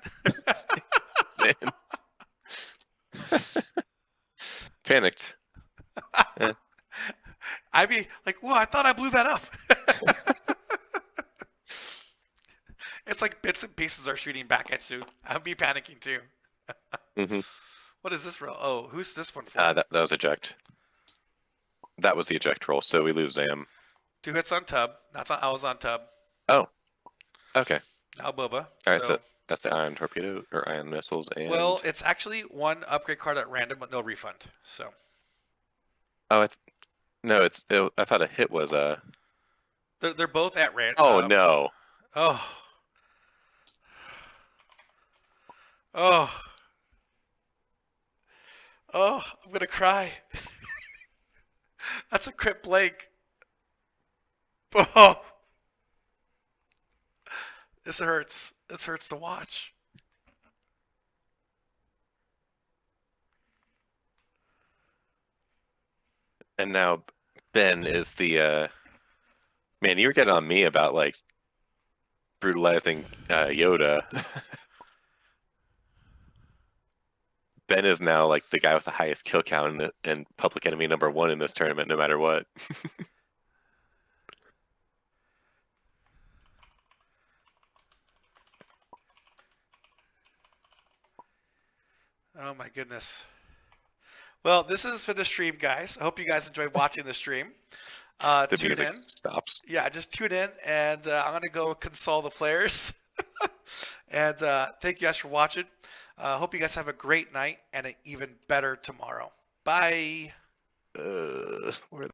Panicked. I'd be like, whoa, I thought I blew that up. It's like bits and pieces are shooting back at you. I'd be panicking too. hmm What is this roll? Oh, who's this one for? that was eject. That was the eject roll, so we lose Zam. 2 hits on tub. I was on tub. Oh, okay. Now Boba. All right, so that's the ion torpedo or ion missiles, and Well, it's actually 1 upgrade card at random, but no refund. So. oh, no, I thought a hit was a. They're both at random. Oh no! Oh. Oh. Oh, I'm gonna cry. That's a crit blank. Oh. This hurts. This hurts to watch. And now Ben is the. Man, you were getting on me about like brutalizing Yoda. Ben is now like the guy with the highest kill count and public enemy #1 in this tournament, no matter what. Oh my goodness. Well, this is for the stream, guys. I hope you guys enjoyed watching the stream. The Tune music in. stops. Yeah, just tune in, and I'm gonna go console the players. And thank you guys for watching. Hope you guys have a great night and an even better tomorrow. Bye. Where